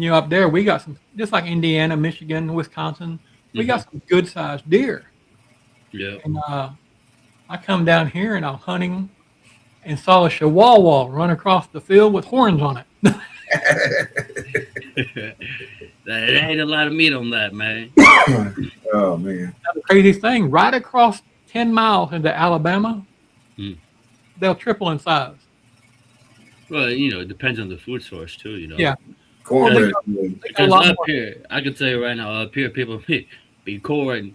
Up there we got some, just like Indiana, Michigan, Wisconsin, we got some good sized deer. Yeah. And I come down here and I'm hunting and saw a chihuahua run across the field with horns on it. There ain't a lot of meat on that, man. Oh man. That's the crazy thing, right across 10 miles into Alabama, they'll triple in size. Well, it depends on the food source too. Yeah. Corn. Well, is- They got a Because lot up more. here, I can tell you right now, up here people be corn,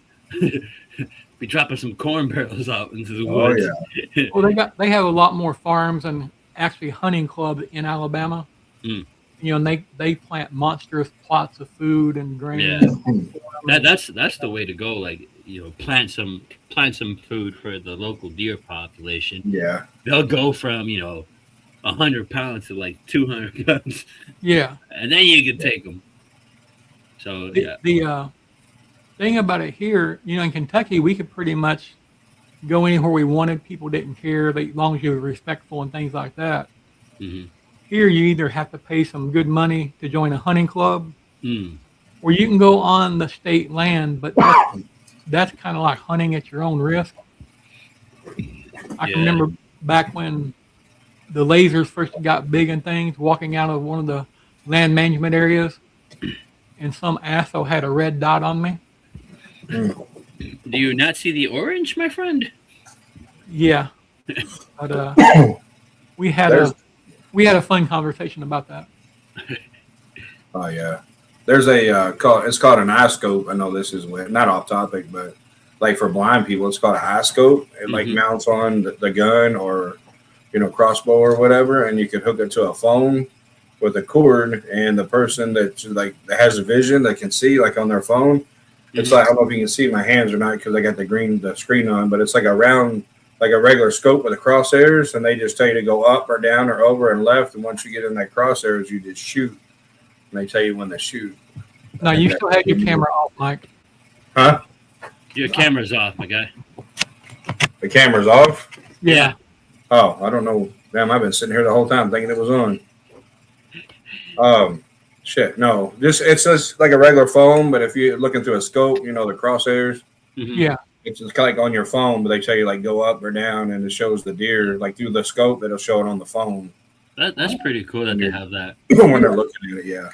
be dropping some corn barrels out into the Oh woods. yeah. Well, they have a lot more farms and actually hunting clubs in Alabama. Mm. And they plant monstrous plots of food and grain. Yeah. That's the way to go. Like plant some food for the local deer population. Yeah. They'll go from 100 pounds to like 200 pounds, Yeah. and then you can take them. So yeah, The thing about it here, in Kentucky, we could pretty much go anywhere we wanted. People didn't care, as long as you were respectful and things like that. hmm Here, you either have to pay some good money to join a hunting club, mm. or you can go on the state land, but that's kind of like hunting at your own risk. I can Yeah. remember back when the lasers first got big and things, walking out of one of the land management areas, and some asshole had a red dot on me. Do you not see the orange, my friend? Yeah, but we had There's- a fun conversation about that. Oh yeah. There's it's called an eye scope. I know this is not off topic, but like for blind people, it's called an eye scope. It like mounts on the gun or crossbow or whatever, and you can hook it to a phone with a cord, and the person that has a vision that can see like on their phone. It's like, I don't know if you can see my hands or not because I got the screen on, but it's like a round, like a regular scope with the crosshairs, and they just tell you to go up or down or over and left. And once you get in that crosshairs, you just shoot, and they tell you when to shoot. No, you still have your camera off, Mike. Huh? Your camera's off, my guy. The camera's off? Yeah. Oh, I don't know. Damn, I've been sitting here the whole time thinking it was on. Shit, no. It's just like a regular phone, but if you're looking through a scope, the crosshairs. Mhm. Yeah. It's just like on your phone, but they tell you like go up or down, and it shows the deer like through the scope. It'll show it on the phone That's pretty cool that they have that. when they're looking at it. Yeah.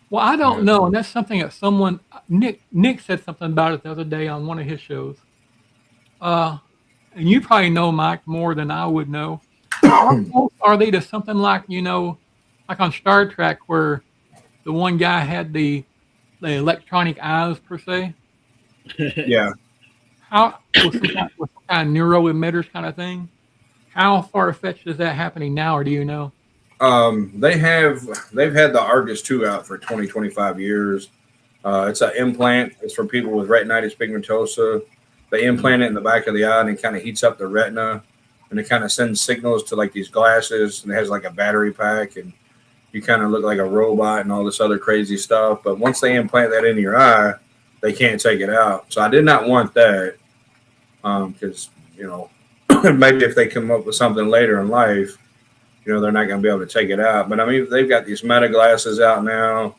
Well, I don't know, and that's something that Nick said something about it the other day on one of his shows. And you probably know, Mike, more than I would know. How close are they to something like like on Star Trek, where the one guy had the electronic eyes per se? Yeah. How with some kind of neuro emitters kind of thing? How far fetched is that happening now, or do you know? They've had the Argus 2 out for 25 years. It's an implant. It's for people with retinitis pigmentosa. They implant it in the back of the eye, and it kind of heats up the retina, and it kind of sends signals to like these glasses, and it has like a battery pack, and you kind of look like a robot and all this other crazy stuff. But once they implant that into your eye, they can't take it out. So I did not want that because, maybe if they come up with something later in life, they're not going to be able to take it out. But I mean, they've got these Meta glasses out now.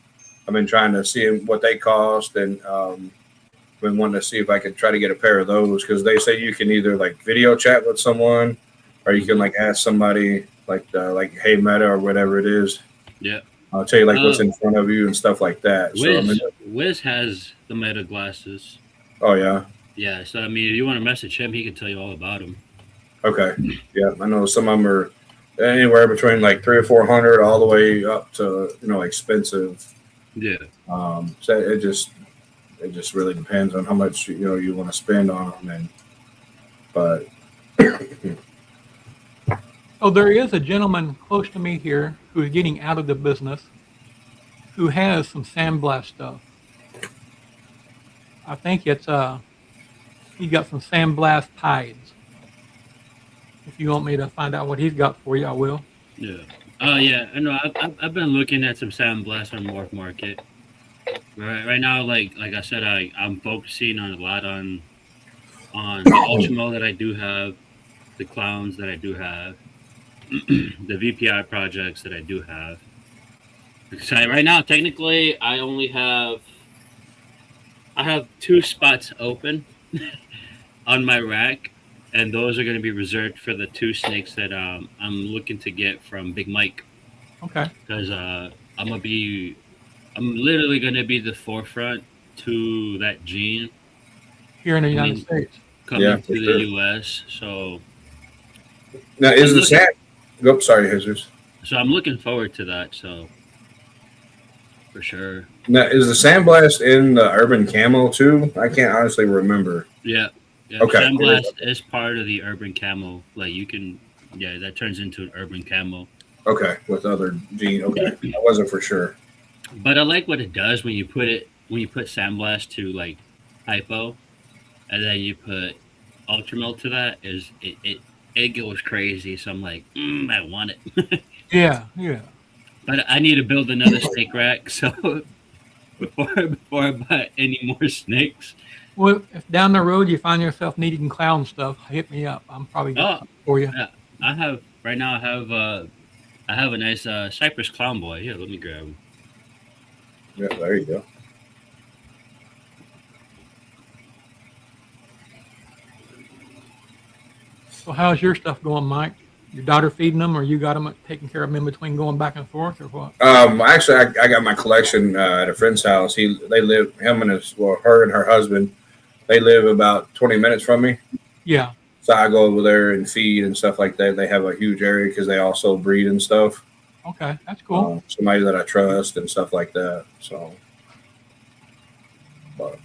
I've been trying to see what they cost, and been wanting to see if I could try to get a pair of those, because they say you can either like video chat with someone, or you can like ask somebody like hey Meta or whatever it is. Yeah. I'll tell you like what's in front of you and stuff like that. So, I mean, Wiz has the Meta glasses. oh yeah. Yeah, so I mean, if you want to message him, he can tell you all about them. Okay. Yeah, I know some of them are anywhere between like $300 or $400 all the way up to expensive. Yeah. So it just really depends on how much you want to spend on them. But Oh, there is a gentleman close to me here who is getting out of the business, who has some sandblast stuff. I think it's he got some sandblast tides. If you want me to find out what he's got for you, I will. Yeah. Oh yeah, I know. I've been looking at some sandblast on Morph Market. Right now, like I said, I'm focusing on a lot on the Ultimo that I do have, the Clowns that I do have, the VPI projects that I do have. So right now, technically, I have 2 spots open on my rack, and those are going to be reserved for the 2 snakes that I'm looking to get from Big Mike Okay. because I'm literally going to be the forefront to that gene Here in the United coming States. Yeah, coming for to the sure. U.S. Now, I'm is the looking sand? Oops, sorry, Jesus. so I'm looking forward to that. So for sure, Now, is the sandblast in the urban camo too? I can't honestly remember. yeah, yeah. Okay, it is. Sandblast is part of the urban camo. Like you can, yeah, that turns into an urban camo. Okay, with other gene. Okay, I wasn't for sure. But I like what it does when you put Sandblast to like hypo, and then you put Ultramelt to that. It goes crazy. So I'm like, I want it. Yeah, yeah. But I need to build another snake rack. So before I buy any more snakes, Well, if down the road you find yourself needing clown stuff, hit me up. I'm probably got oh something for you. yeah, I have right now. I have a nice Cypress Clown Boy. Here, let me grab him. Yeah, there you go. So how's your stuff going, Mike? Your daughter feeding them, or you got them taking care of them in between going back and forth, or what? Actually, I got my collection at a friend's house. They live, her and her husband, they live about 20 minutes from me. Yeah. So I go over there and feed and stuff like that. They have a huge area because they also breed and stuff. Okay, that's cool. Somebody that I trust and stuff like that. So, but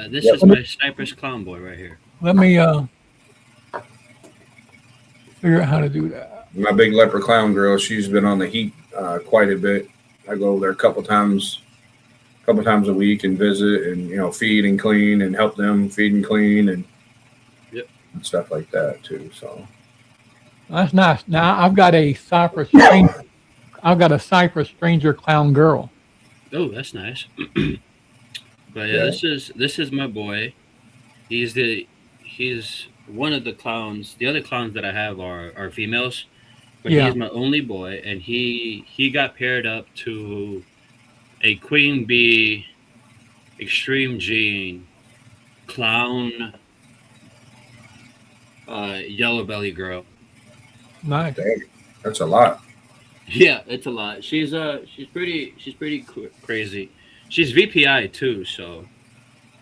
This Yep. is my Cypress Clown Boy right here. Let me figure out how to do that. my big leopard clown girl, she's been on the heat quite a bit. I go over there a couple times a week and visit and feed and clean and help them feed and clean and Yep. stuff like that too. So That's nice. Now I've got a Cypress Stranger Clown Girl. Oh, that's nice. But Yeah. this is my boy. He's one of the clowns. The other clowns that I have are females, but Yeah. he's my only boy, and he got paired up to a queen bee, extreme gene, clown, yellow belly girl. Nice. dang, that's a lot. Yeah, it's a lot. She's pretty crazy. She's VPI too, so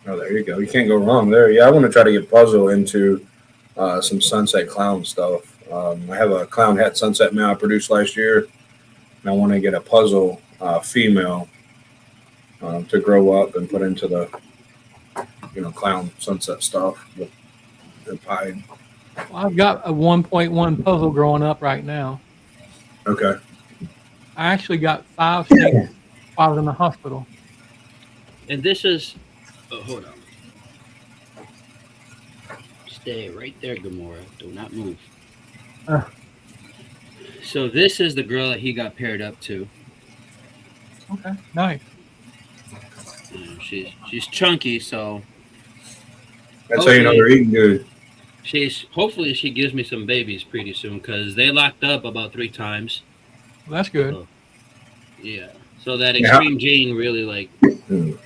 Oh, there you go. You can't go wrong there. Yeah, I want to try to get Puzzle into some Sunset Clown stuff. I have a clown hat Sunset male I produced last year, and I want to get a Puzzle female to grow up and put into the clown Sunset stuff with the pie. Well, I've got a 1.1 puzzle growing up right now. Okay. I actually got 5 snakes while I was in the hospital. and this is hold on. Stay right there, Gamora. Do not move. Uh. So this is the girl that he got paired up to. Okay, nice. She's chunky, so That's how you know they're eating good. hopefully she gives me some babies pretty soon because they locked up about 3 times. Well, that's good. Oh. Yeah. So that Yeah. extreme gene really like Mm.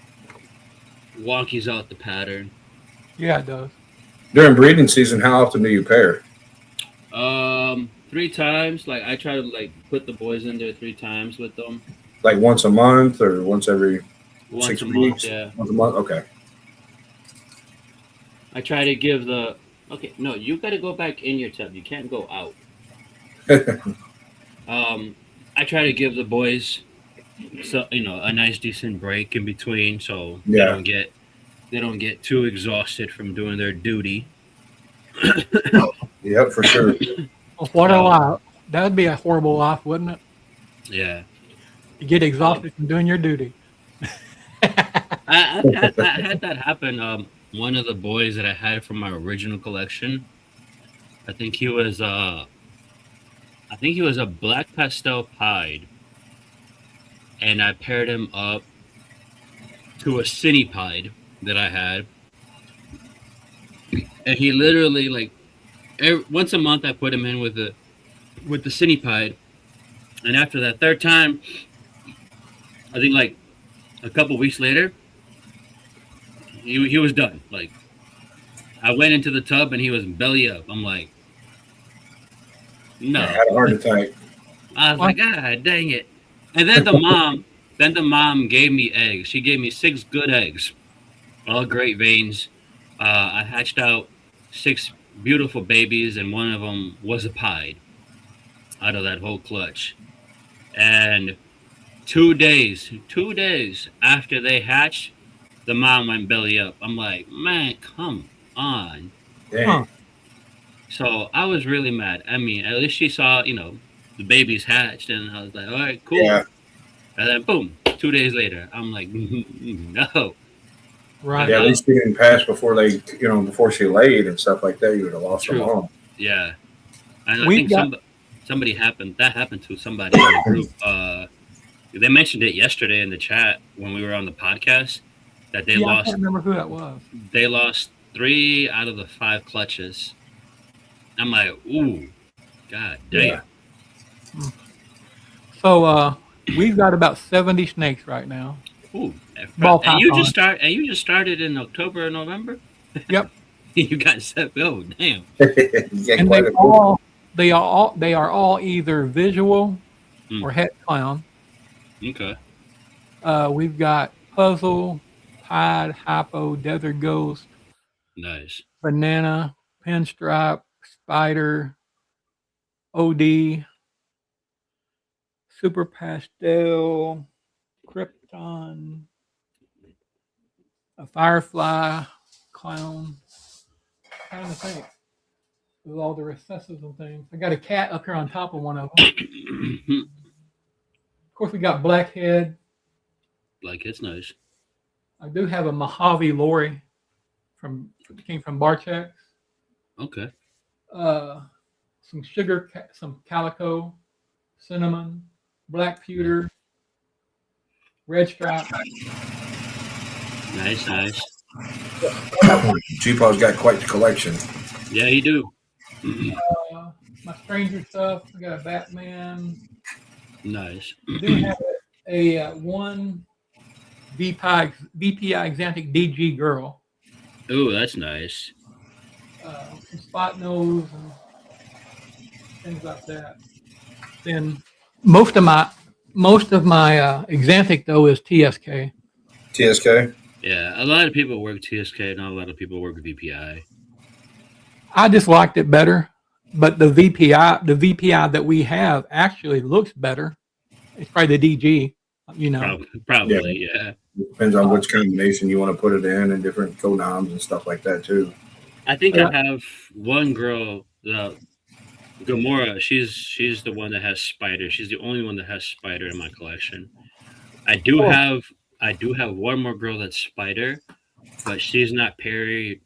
wonkies out the pattern. Yeah, it does. During breeding season, how often do you pair? 3 times. Like I try to like put the boys in there 3 times with them. Like once a month or once every Once 6 a weeks? month, yeah. Once a month? Okay. I try to give the no, you gotta go back in your tub. You can't go out. I try to give the boys a nice decent break in between so Yeah. they don't get too exhausted from doing their duty. Yep, for sure. Well, what a life. That would be a horrible life, wouldn't it? Yeah. You get exhausted from doing your duty. I had that happen. One of the boys that I had from my original collection, I think he was a black pastel pied, and I paired him up to a cine pied that I had, and he literally like once a month I put him in with the cine pied, and after that 3rd time, I think like a couple weeks later, he was done. Like I went into the tub and he was belly up. I'm like, I no. had a heart attack. I was like, God dang it. And then the mom gave me eggs. She gave me 6 good eggs, all great veins. I hatched out 6 beautiful babies, and one of them was a pied out of that whole clutch. And 2 days after they hatched, the mom went belly up. I'm like, man, come on. Dang. Huh. So I was really mad. I mean, at least she saw, the babies hatched, and I was like, all right, cool. Yeah. And then boom, 2 days later, I'm like, no. Right. Yeah, at least you didn't pass before they, before she laid and stuff like that. You would have lost them True. all. Yeah. And I We think got- somebody happened to somebody in the group. They mentioned it yesterday in the chat when we were on the podcast that they Yeah, I lost can't remember who that was. 3 out of the 5 clutches. I'm like, ooh, God damn. Yeah. So we've got about 70 snakes right now. Ooh. Ball And you python. just started in October or November? Yep. You got 7. Oh, damn. Yeah, And quite they are all either visual Mm. or het clown. Okay. We've got puzzle, pied, hypo, desert ghost, Nice. banana, pinstripe, spider, OD, super pastel, krypton, a firefly, clown. Trying to think with all the recessives and things. I got a cat up here on top of one of them. Of course, we got blackhead. Like, it's nice. I do have a Mojave Lori came from Barchex. Okay. Some some calico, cinnamon, black pewter, red stripe. Nice. G-Paw's got quite the collection. Yeah, you do. My stranger stuff. I got a Batman. Nice. I do have a one VPI Xanthic DG girl. Ooh, that's nice. Some spot nose and things like that. Then most of my Xanthic though is TSK. TSK? Yeah, a lot of people work TSK, not a lot of people work VPI. I just liked it better, but the VPI that we have actually looks better. It's probably the DG, Probably, yeah. Depends on which combination you want to put it in and different conoms and stuff like that too. I think Yeah. I have one girl, Gamora. She's the one that has spider. She's the only one that has spider in my collection. I do have one more girl that's spider, but she's not paired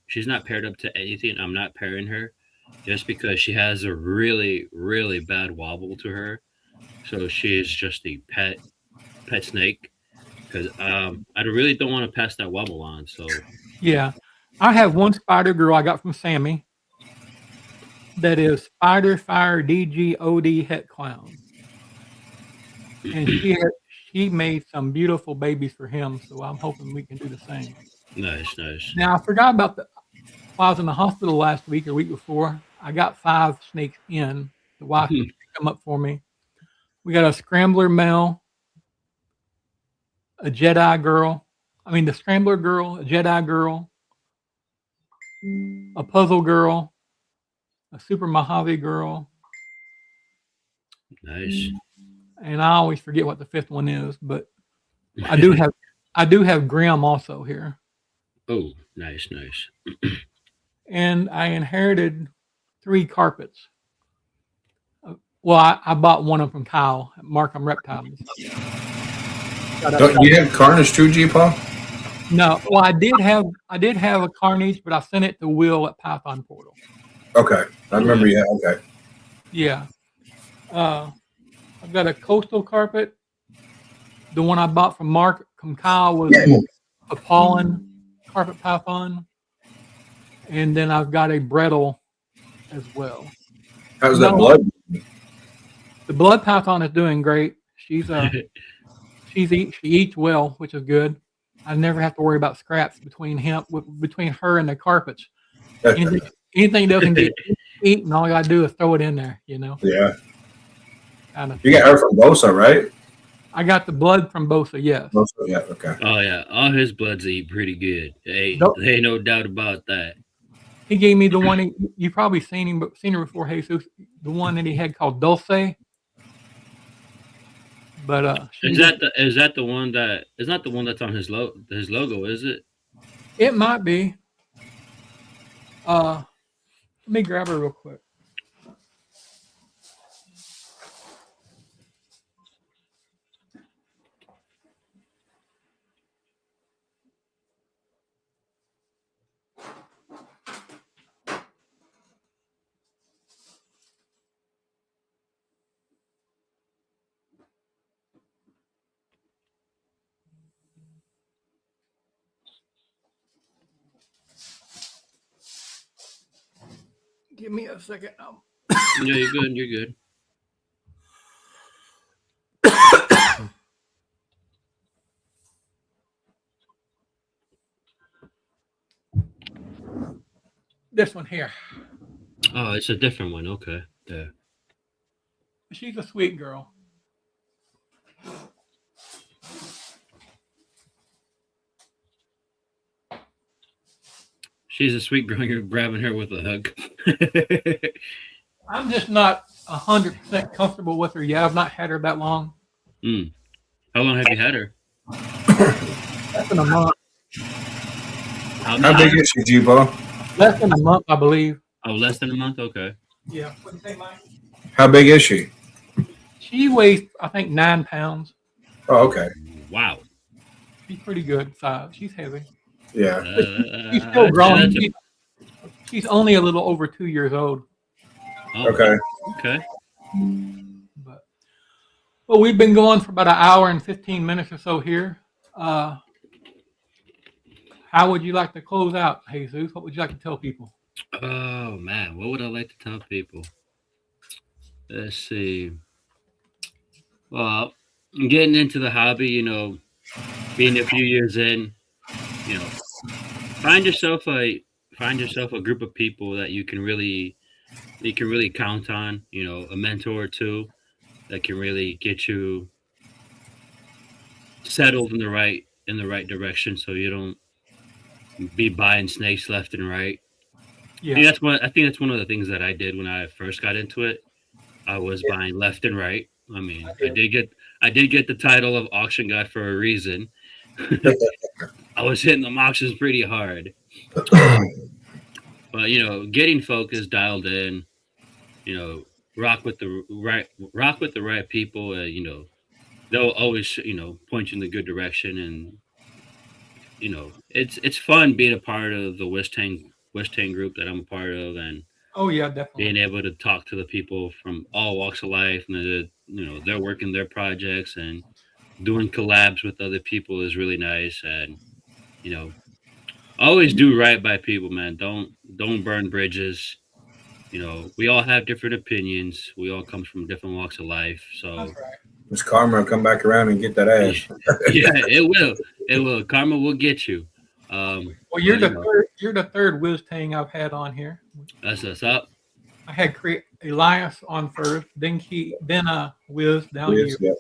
up to anything. I'm not pairing her just because she has a really, really bad wobble to her. So she's just a pet snake. Because I really don't want to pass that wobble on. So Yeah. I have one spider girl I got from Sammy that is Spider Fire DG OD Het Clown. And she made some beautiful babies for him, so I'm hoping we can do the same. nice. Now I forgot about while I was in the hospital last week or week before, I got 5 snakes in. The wife picked them up for me. We got a scrambler male, a Jedi girl. The scrambler girl, a Jedi girl, a puzzle girl, a super Mojave girl, Nice. and I always forget what the 5th one is, but I do have Grim also here. Oh, nice. And I inherited 3 carpets. Well, I bought one of them from Kyle at Markham Reptiles. Don't you have Carnage too, G-Paw? No, well, I did have a Carnage, but I sent it to Will at Python Portal. Okay. I remember you. Okay. Yeah. I've got a coastal carpet. The one I bought from Kyle was a pollen carpet python. And then I've got a brettle as well. How's that blood? The blood python is doing great. She's She eats well, which is good. I never have to worry about scraps between between her and the carpets. Anything, anything doesn't get eaten, all I gotta do is throw it in there. Yeah. Kind of. You got her from Bosa, right? I got the blood from Bosa, yes. Bosa, yeah. Okay. Oh yeah, all his bloods eat pretty good. Hey, Nope. there ain't no doubt about that. He gave me the one you probably seen her before, Jesus. The one that he had called Dulce. But Is that the one that is not the one that's on his logo, is it? it might be. Let me grab her real quick. Give me a second. Yeah, you're good. You're good. This one here. Oh, it's a different one. Okay. Yeah. She's a sweet girl. She's a sweet girl. You're grabbing her with a hug. I'm just not 100% comfortable with her yet. I've not had her that long. How long have you had her? Less than a month. How big is she, G-Ball? Less than a month, I believe. Oh, less than a month. Okay. Yeah. What do you say, Mike? How big is she? She weighs, I think, 9 pounds. Oh, okay. Wow. She's pretty good size. She's heavy. Yeah. She's still growing. that's She's only a little over 2 years old. Okay. Okay. But we've been going for about an hour and 15 minutes or so here. How would you like to close out, Jesus? What would you like to tell people? Oh man, what would I like to tell people? Let's see. Well, getting into the hobby, being a few years in, find yourself a group of people that you can really count on. A mentor or two that can really get you settled in the right direction, so you don't be buying snakes left and right. Yeah. I think that's one of the things that I did when I first got into it. I was buying left and right. I mean, I did get the title of auction god for a reason. I was hitting the auctions pretty hard. But getting focused, dialed in, rock with the right people. They'll always point you in the good direction, and it's fun being a part of the Westang group that I'm a part of, and Oh, yeah, definitely. being able to talk to the people from all walks of life, and they're working their projects and doing collabs with other people is really nice. And always do right by people, man. Don't burn bridges. We all have different opinions. We all come from different walks of life. So That's right. Miss Karma will come back around and get that ass. yeah, it will. Karma will get you. Well, you're but, the third Wiz Tang I've had on here. That's what's up. I had Elias on first, then Wiz down Yes, here.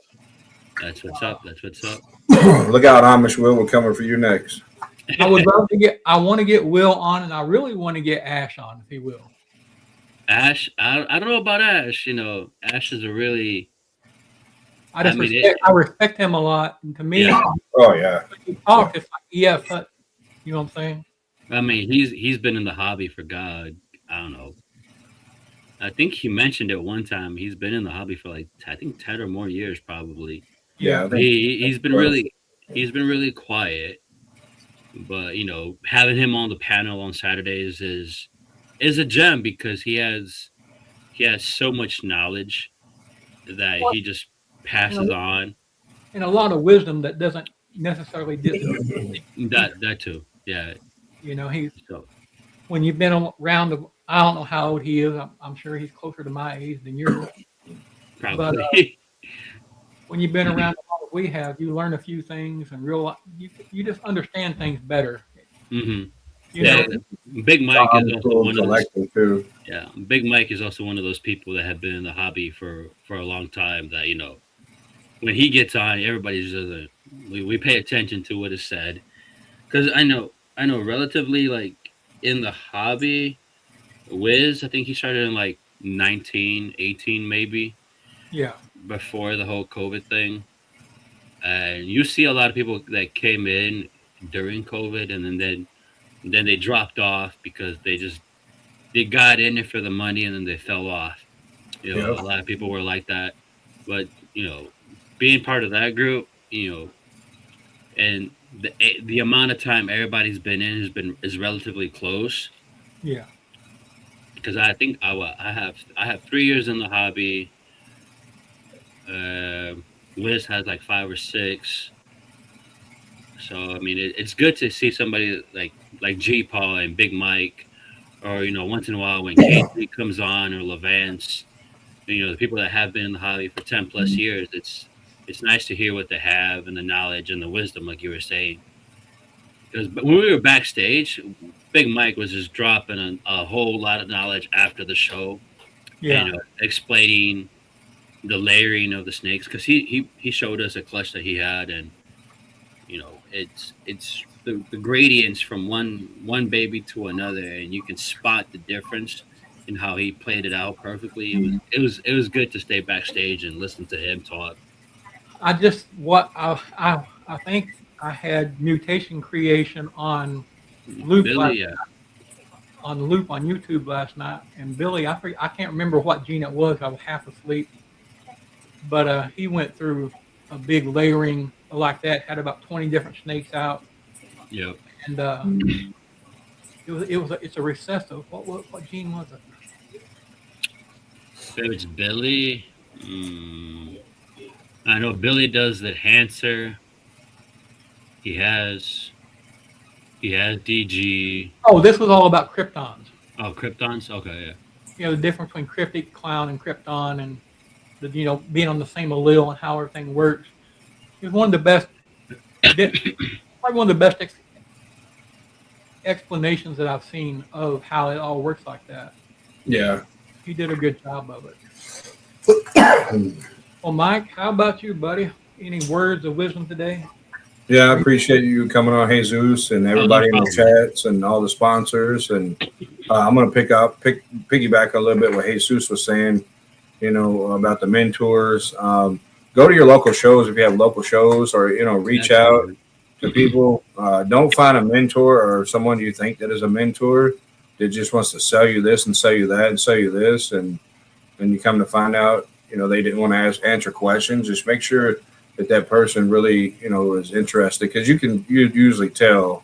That's what's up. That's what's up. yeah. Look out, Amish Will. We're coming for you next. I want to get Will on, and I really want to get Ash on if he will. Ash, I don't know about Ash. Ash is a really. I respect him a lot, and to me, Yeah. Oh, yeah. when you talk, it's like but you know what I'm saying? I mean, he's been in the hobby for God. I don't know. I think he mentioned it one time. He's been in the hobby for I think 10 or more years, probably. Yeah. He's been really quiet, but having him on the panel on Saturdays is a gem, because he has so much knowledge that he just passes on. And a lot of wisdom that doesn't necessarily That too, yeah. He's So when you've been around. I don't know how old he is. I'm sure he's closer to my age than yours. probably. when you've been around as long as we have, you learn a few things and you just understand things better. Hmm. You Yeah, know, Big Mike is Tom also Cool one of those. collective too. Yeah, Big Mike is also one of those people that have been in the hobby for a long time. That when he gets on, everybody's just we pay attention to what is said because I know relatively like in the hobby. Wiz, I think he started in like 1918 maybe yeah, before the whole COVID thing. And you see a lot of people that came in during COVID and then they dropped off because they got in it for the money and then they fell off. Yep. A lot of people were like that. But, being part of that group, and the amount of time everybody's been in is relatively close yeah, because I think I have 3 years in the hobby. Uh, Liz has like 5 or 6. So I mean, it's good to see somebody like G Paul and Big Mike, or once in a while when Casey comes on or Levance. The people that have been in the hobby for 10 plus years. It's nice to hear what they have and the knowledge and the wisdom, like you were saying. Because when we were backstage, Big Mike was just dropping a whole lot of knowledge after the show, and yeah. explaining the layering of the snakes because he showed us a clutch that he had, and it's the gradients from one baby to another, and you can spot the difference in how he played it out perfectly. It was good to stay backstage and listen to him talk. I just what I think I had mutation creation on loop Billy, last, yeah, on loop on YouTube last night, and Billy, I can't remember what gene it was. I was half asleep, but he went through a big layering like that. Had about 20 different snakes out, yeah. and it's a recessive. What gene was it? If it's Billy, I know Billy does the enhancer. He has he has DG. Oh, this was all about kryptons. Oh, Kryptons. Okay, yeah. The difference between cryptic clown and krypton, and the being on the same allele and how everything works. It was one of the best, probably one of the best explanations that I've seen of how it all works like that. Yeah. He did a good job of it. Well, Mike, how about you, buddy? Any words of wisdom today? Yeah, I appreciate you coming on, Jesus, and everybody in the problem. chats and all the sponsors. And I'm going to piggyback a little bit what Jesus was saying, about the mentors. Go to your local shows if you have local shows, or reach out Excellent. to people. Don't find a mentor or someone you think that is a mentor that just wants to sell you this and sell you that and sell you this, and you come to find out, they didn't want to answer questions. Just make sure that person really, is interested, because you usually tell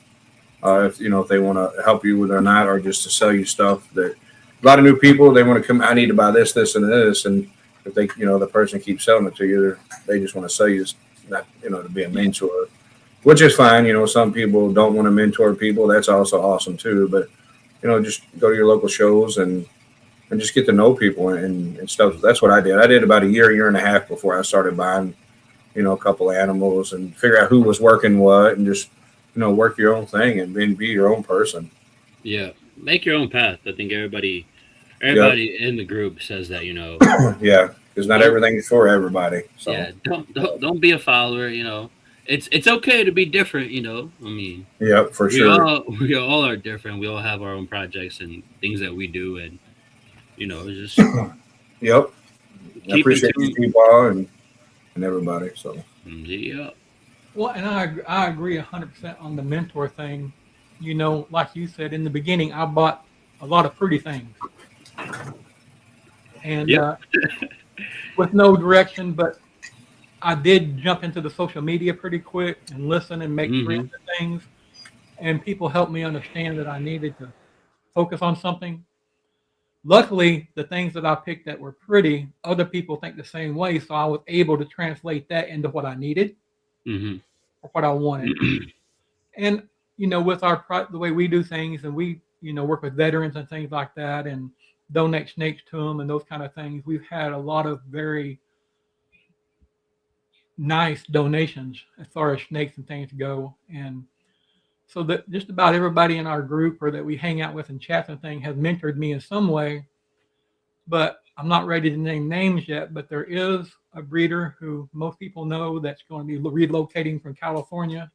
if they want to help you with it or not, or just to sell you stuff. That a lot of new people, they want to come. I need to buy this, this, and this, and if they, the person keeps selling it to you, they just want to sell you, not to be a mentor, which is fine. Some people don't want to mentor people. That's also awesome too. But just go to your local shows and just get to know people and stuff. That's what I did. I did about a year and a half before I started buying a couple of animals, and figure out who was working what, and just, work your own thing and then be your own person. Yeah, make your own path. I think everybody Yep. in the group says that. Yeah. Because not everything's for everybody. So, Yeah, don't be a follower. It's okay to be different. I mean, yep, for we sure. all we all are different. We all have our own projects and things that we do, and just Yep. I keep in appreciate you, tune. people, and everybody. So, Yeah, Well, and I agree 100% on the mentor thing. Like you said in the beginning, I bought a lot of pretty things, and yep. with no direction, but I did jump into the social media pretty quick and listen and make friends Hmm. and things. And people helped me understand that I needed to focus on something. Luckily, the things that I picked that were pretty, other people think the same way. So I was able to translate that into what I needed Hmm. or what I wanted. And, with the way we do things, and we, work with veterans and things like that, and donate snakes to them and those kind of things, we've had a lot of very nice donations as far as snakes and things go. And so that just about everybody in our group or that we hang out with and chats and things has mentored me in some way. But I'm not ready to name names yet. But there is a breeder who most people know that's going to be relocating from California.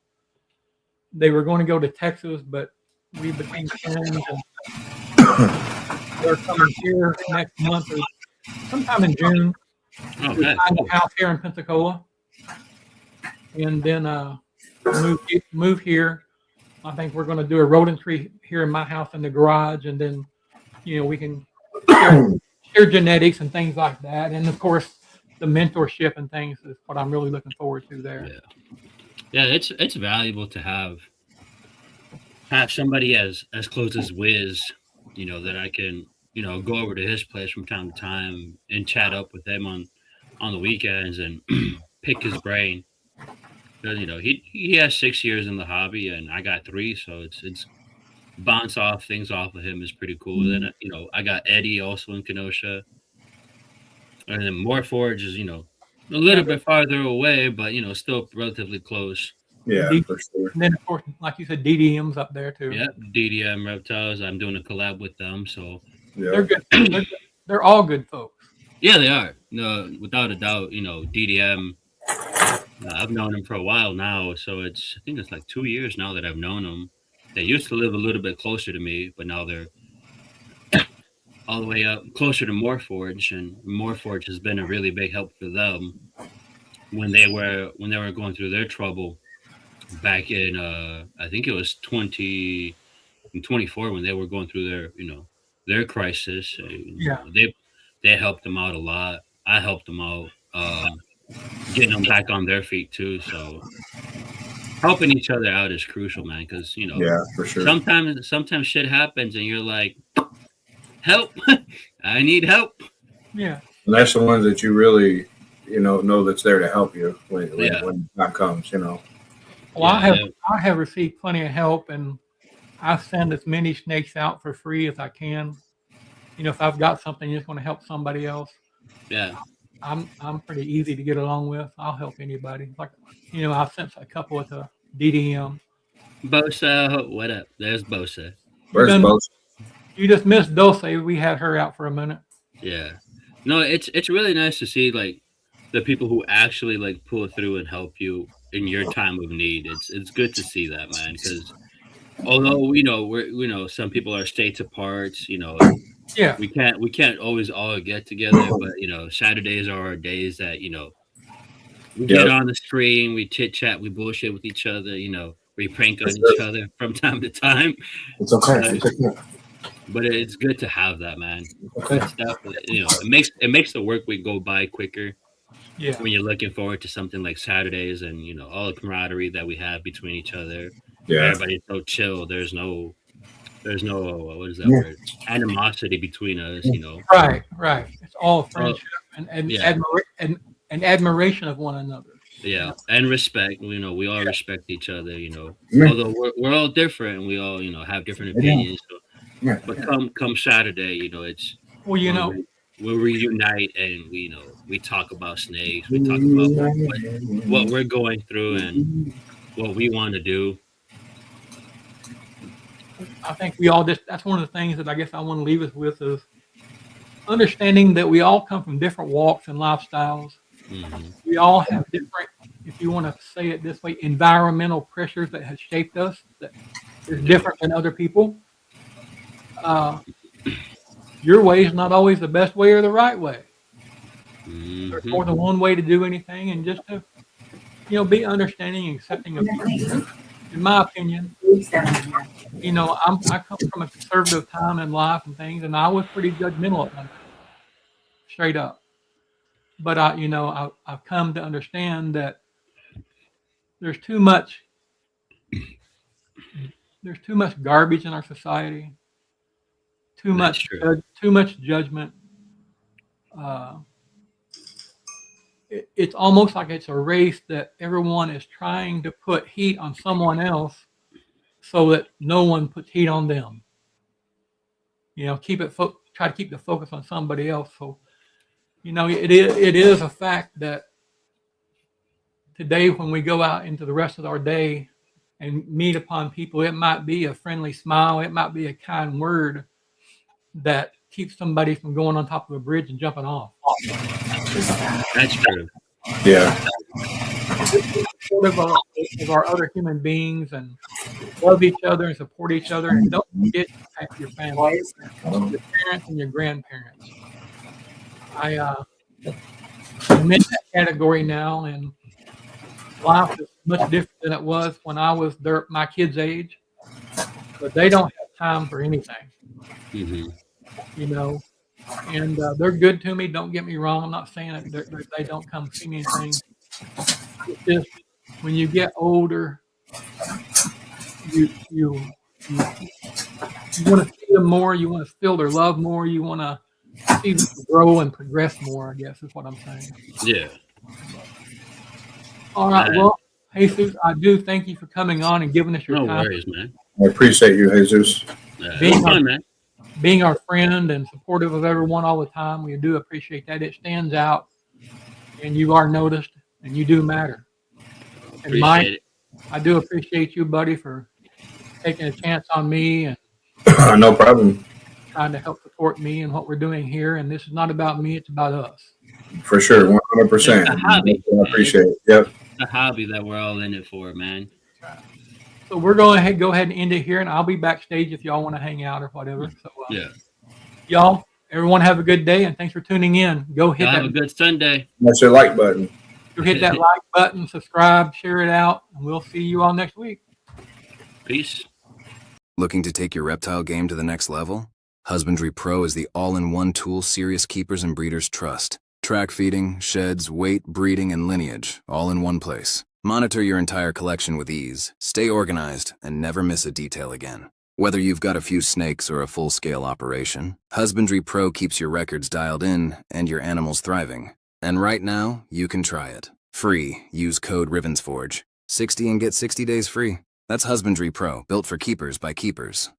They were going to go to Texas, but we became friends. And they're coming here next month or sometime in June. Oh, We okay. find a house here in Pensacola, and then move here. I think we're going to do a rodentry here in my house in the garage, and then we can share genetics and things like that. And of course, the mentorship and things is what I'm really looking forward to there. Yeah, it's valuable to have somebody as close as Wiz, that I can go over to his place from time to time and chat up with him on the weekends and pick his brain. Because he has 6 years in the hobby and I got 3, so it's bounce off things off of him is pretty cool. Then I got Eddie also in Kenosha, and then Morforge is a little bit farther away, but still relatively close. Yeah, for sure. And then of course, like you said, DDM's up there too. Yeah, DDM Reptiles. I'm doing a collab with them, so They're good. They're all good folks. yeah, they are. No, without a doubt. DDM. I've known him for a while now, so I think it's like 2 years now that I've known them. They used to live a little bit closer to me, but now they're all the way up closer to Morforge, and Morforge has been a really big help for them when they were going through their trouble back in I think it was 2024 when they were going through their crisis. They helped them out a lot. I helped them out getting them back on their feet too. So helping each other out is crucial, man, because Yeah, for sure. sometimes shit happens and you're like, help. I need help. Yeah. And that's the ones that you really, know that's there to help you when time comes. Well, Yeah, I have received plenty of help, and I send as many snakes out for free as I can. If I've got something that's going to help somebody else, yeah. I'm pretty easy to get along with. I'll help anybody. Like, I've sent a couple with a DDM. Bosa, what up? There's Bosa. Where's Then- both? You just missed Dulce. We had her out for a minute. Yeah. No, it's really nice to see like the people who actually like pull through and help you in your time of need. It's good to see that, man, because although we're some people are states apart, Yeah. we can't always all get together, but Saturdays are our days that we get on the screen, we chit chat, we bullshit with each other, we prank on each other from time to time. It's okay. But it's good to have that, man. Okay. It's definitely, it makes the work week go by quicker Yeah. when you're looking forward to something like Saturdays and all the camaraderie that we have between each other. Yeah. Everybody's so chill. There's no what is that word? Animosity between us. Right. It's all friendship and Yeah. and admiration of one another. Yeah, and respect. We all respect each other. Yeah. Although we're all different and we all have different opinions. So, Yeah. but come Saturday, it's Well, we'll reunite and we talk about snakes. We talk about what we're going through and what we want to do. I think we all that's one of the things that I guess I want to leave us with is understanding that we all come from different walks and lifestyles. Mhm. We all have different, if you want to say it this way, environmental pressures that have shaped us that is different than other people. Your way is not always the best way or the right way. There's more than one way to do anything, and just to be understanding and accepting of people. In my opinion, I come from a conservative time in life and things, and I was pretty judgmental at one time, straight up. But I've come to understand that there's too much garbage in our society, too That's much judgment. It's almost like it's a race that everyone is trying to put heat on someone else so that no one puts heat on them. Try to keep the focus on somebody else. So, it is a fact that today when we go out into the rest of our day and meet upon people, it might be a friendly smile, it might be a kind word that keeps somebody from going on top of a bridge and jumping off. That's true. Yeah. Supportive of our other human beings and love each other and support each other, and don't forget to protect your family, your parents and your grandparents. I'm in that category now, and life is much different than it was when I was my kids' age. But they don't have time for anything, Mm-hmm. you know. And they're good to me. Don't get me wrong. I'm not saying that they don't come see me anything. It's just when you get older, you want to see them more. You want to feel their love more. You want to see them grow and progress more, I guess is what I'm saying. Yeah. All right. Well, Jesus, I do thank you for coming on and giving us your No time. worries, man. I appreciate you, Jesus. Being Fun, man. Being our friend and supportive of everyone all the time. We do appreciate that. It stands out, and you are noticed, and you do matter. And Appreciate Mike, it. I do appreciate you, buddy, for taking a chance on me and No problem. trying to help support me and what we're doing here. And this is not about me; it's about us. For sure. 100%. It's a hobby. I appreciate it. Yep. It's a hobby that we're all in it for, man. So we're going to go ahead and end it here, and I'll be backstage if y'all want to hang out or whatever. So, Yeah. y'all, everyone have a good day, and thanks for tuning in. Go hit Y'all have a that, good Sunday. That's your like button. go hit that like button, subscribe, share it out, and we'll see you all next week. Peace. Looking to take your reptile game to the next level? Husbandry Pro is the all-in-one tool serious keepers and breeders trust. Track feeding, sheds, weight, breeding, and lineage, all in one place. Monitor your entire collection with ease, stay organized, and never miss a detail again. Whether you've got a few snakes or a full-scale operation, Husbandry Pro keeps your records dialed in and your animals thriving. And right now, you can try it. Free. Use code RibbonsForge. 60 and get 60 days free. That's Husbandry Pro, built for keepers by keepers.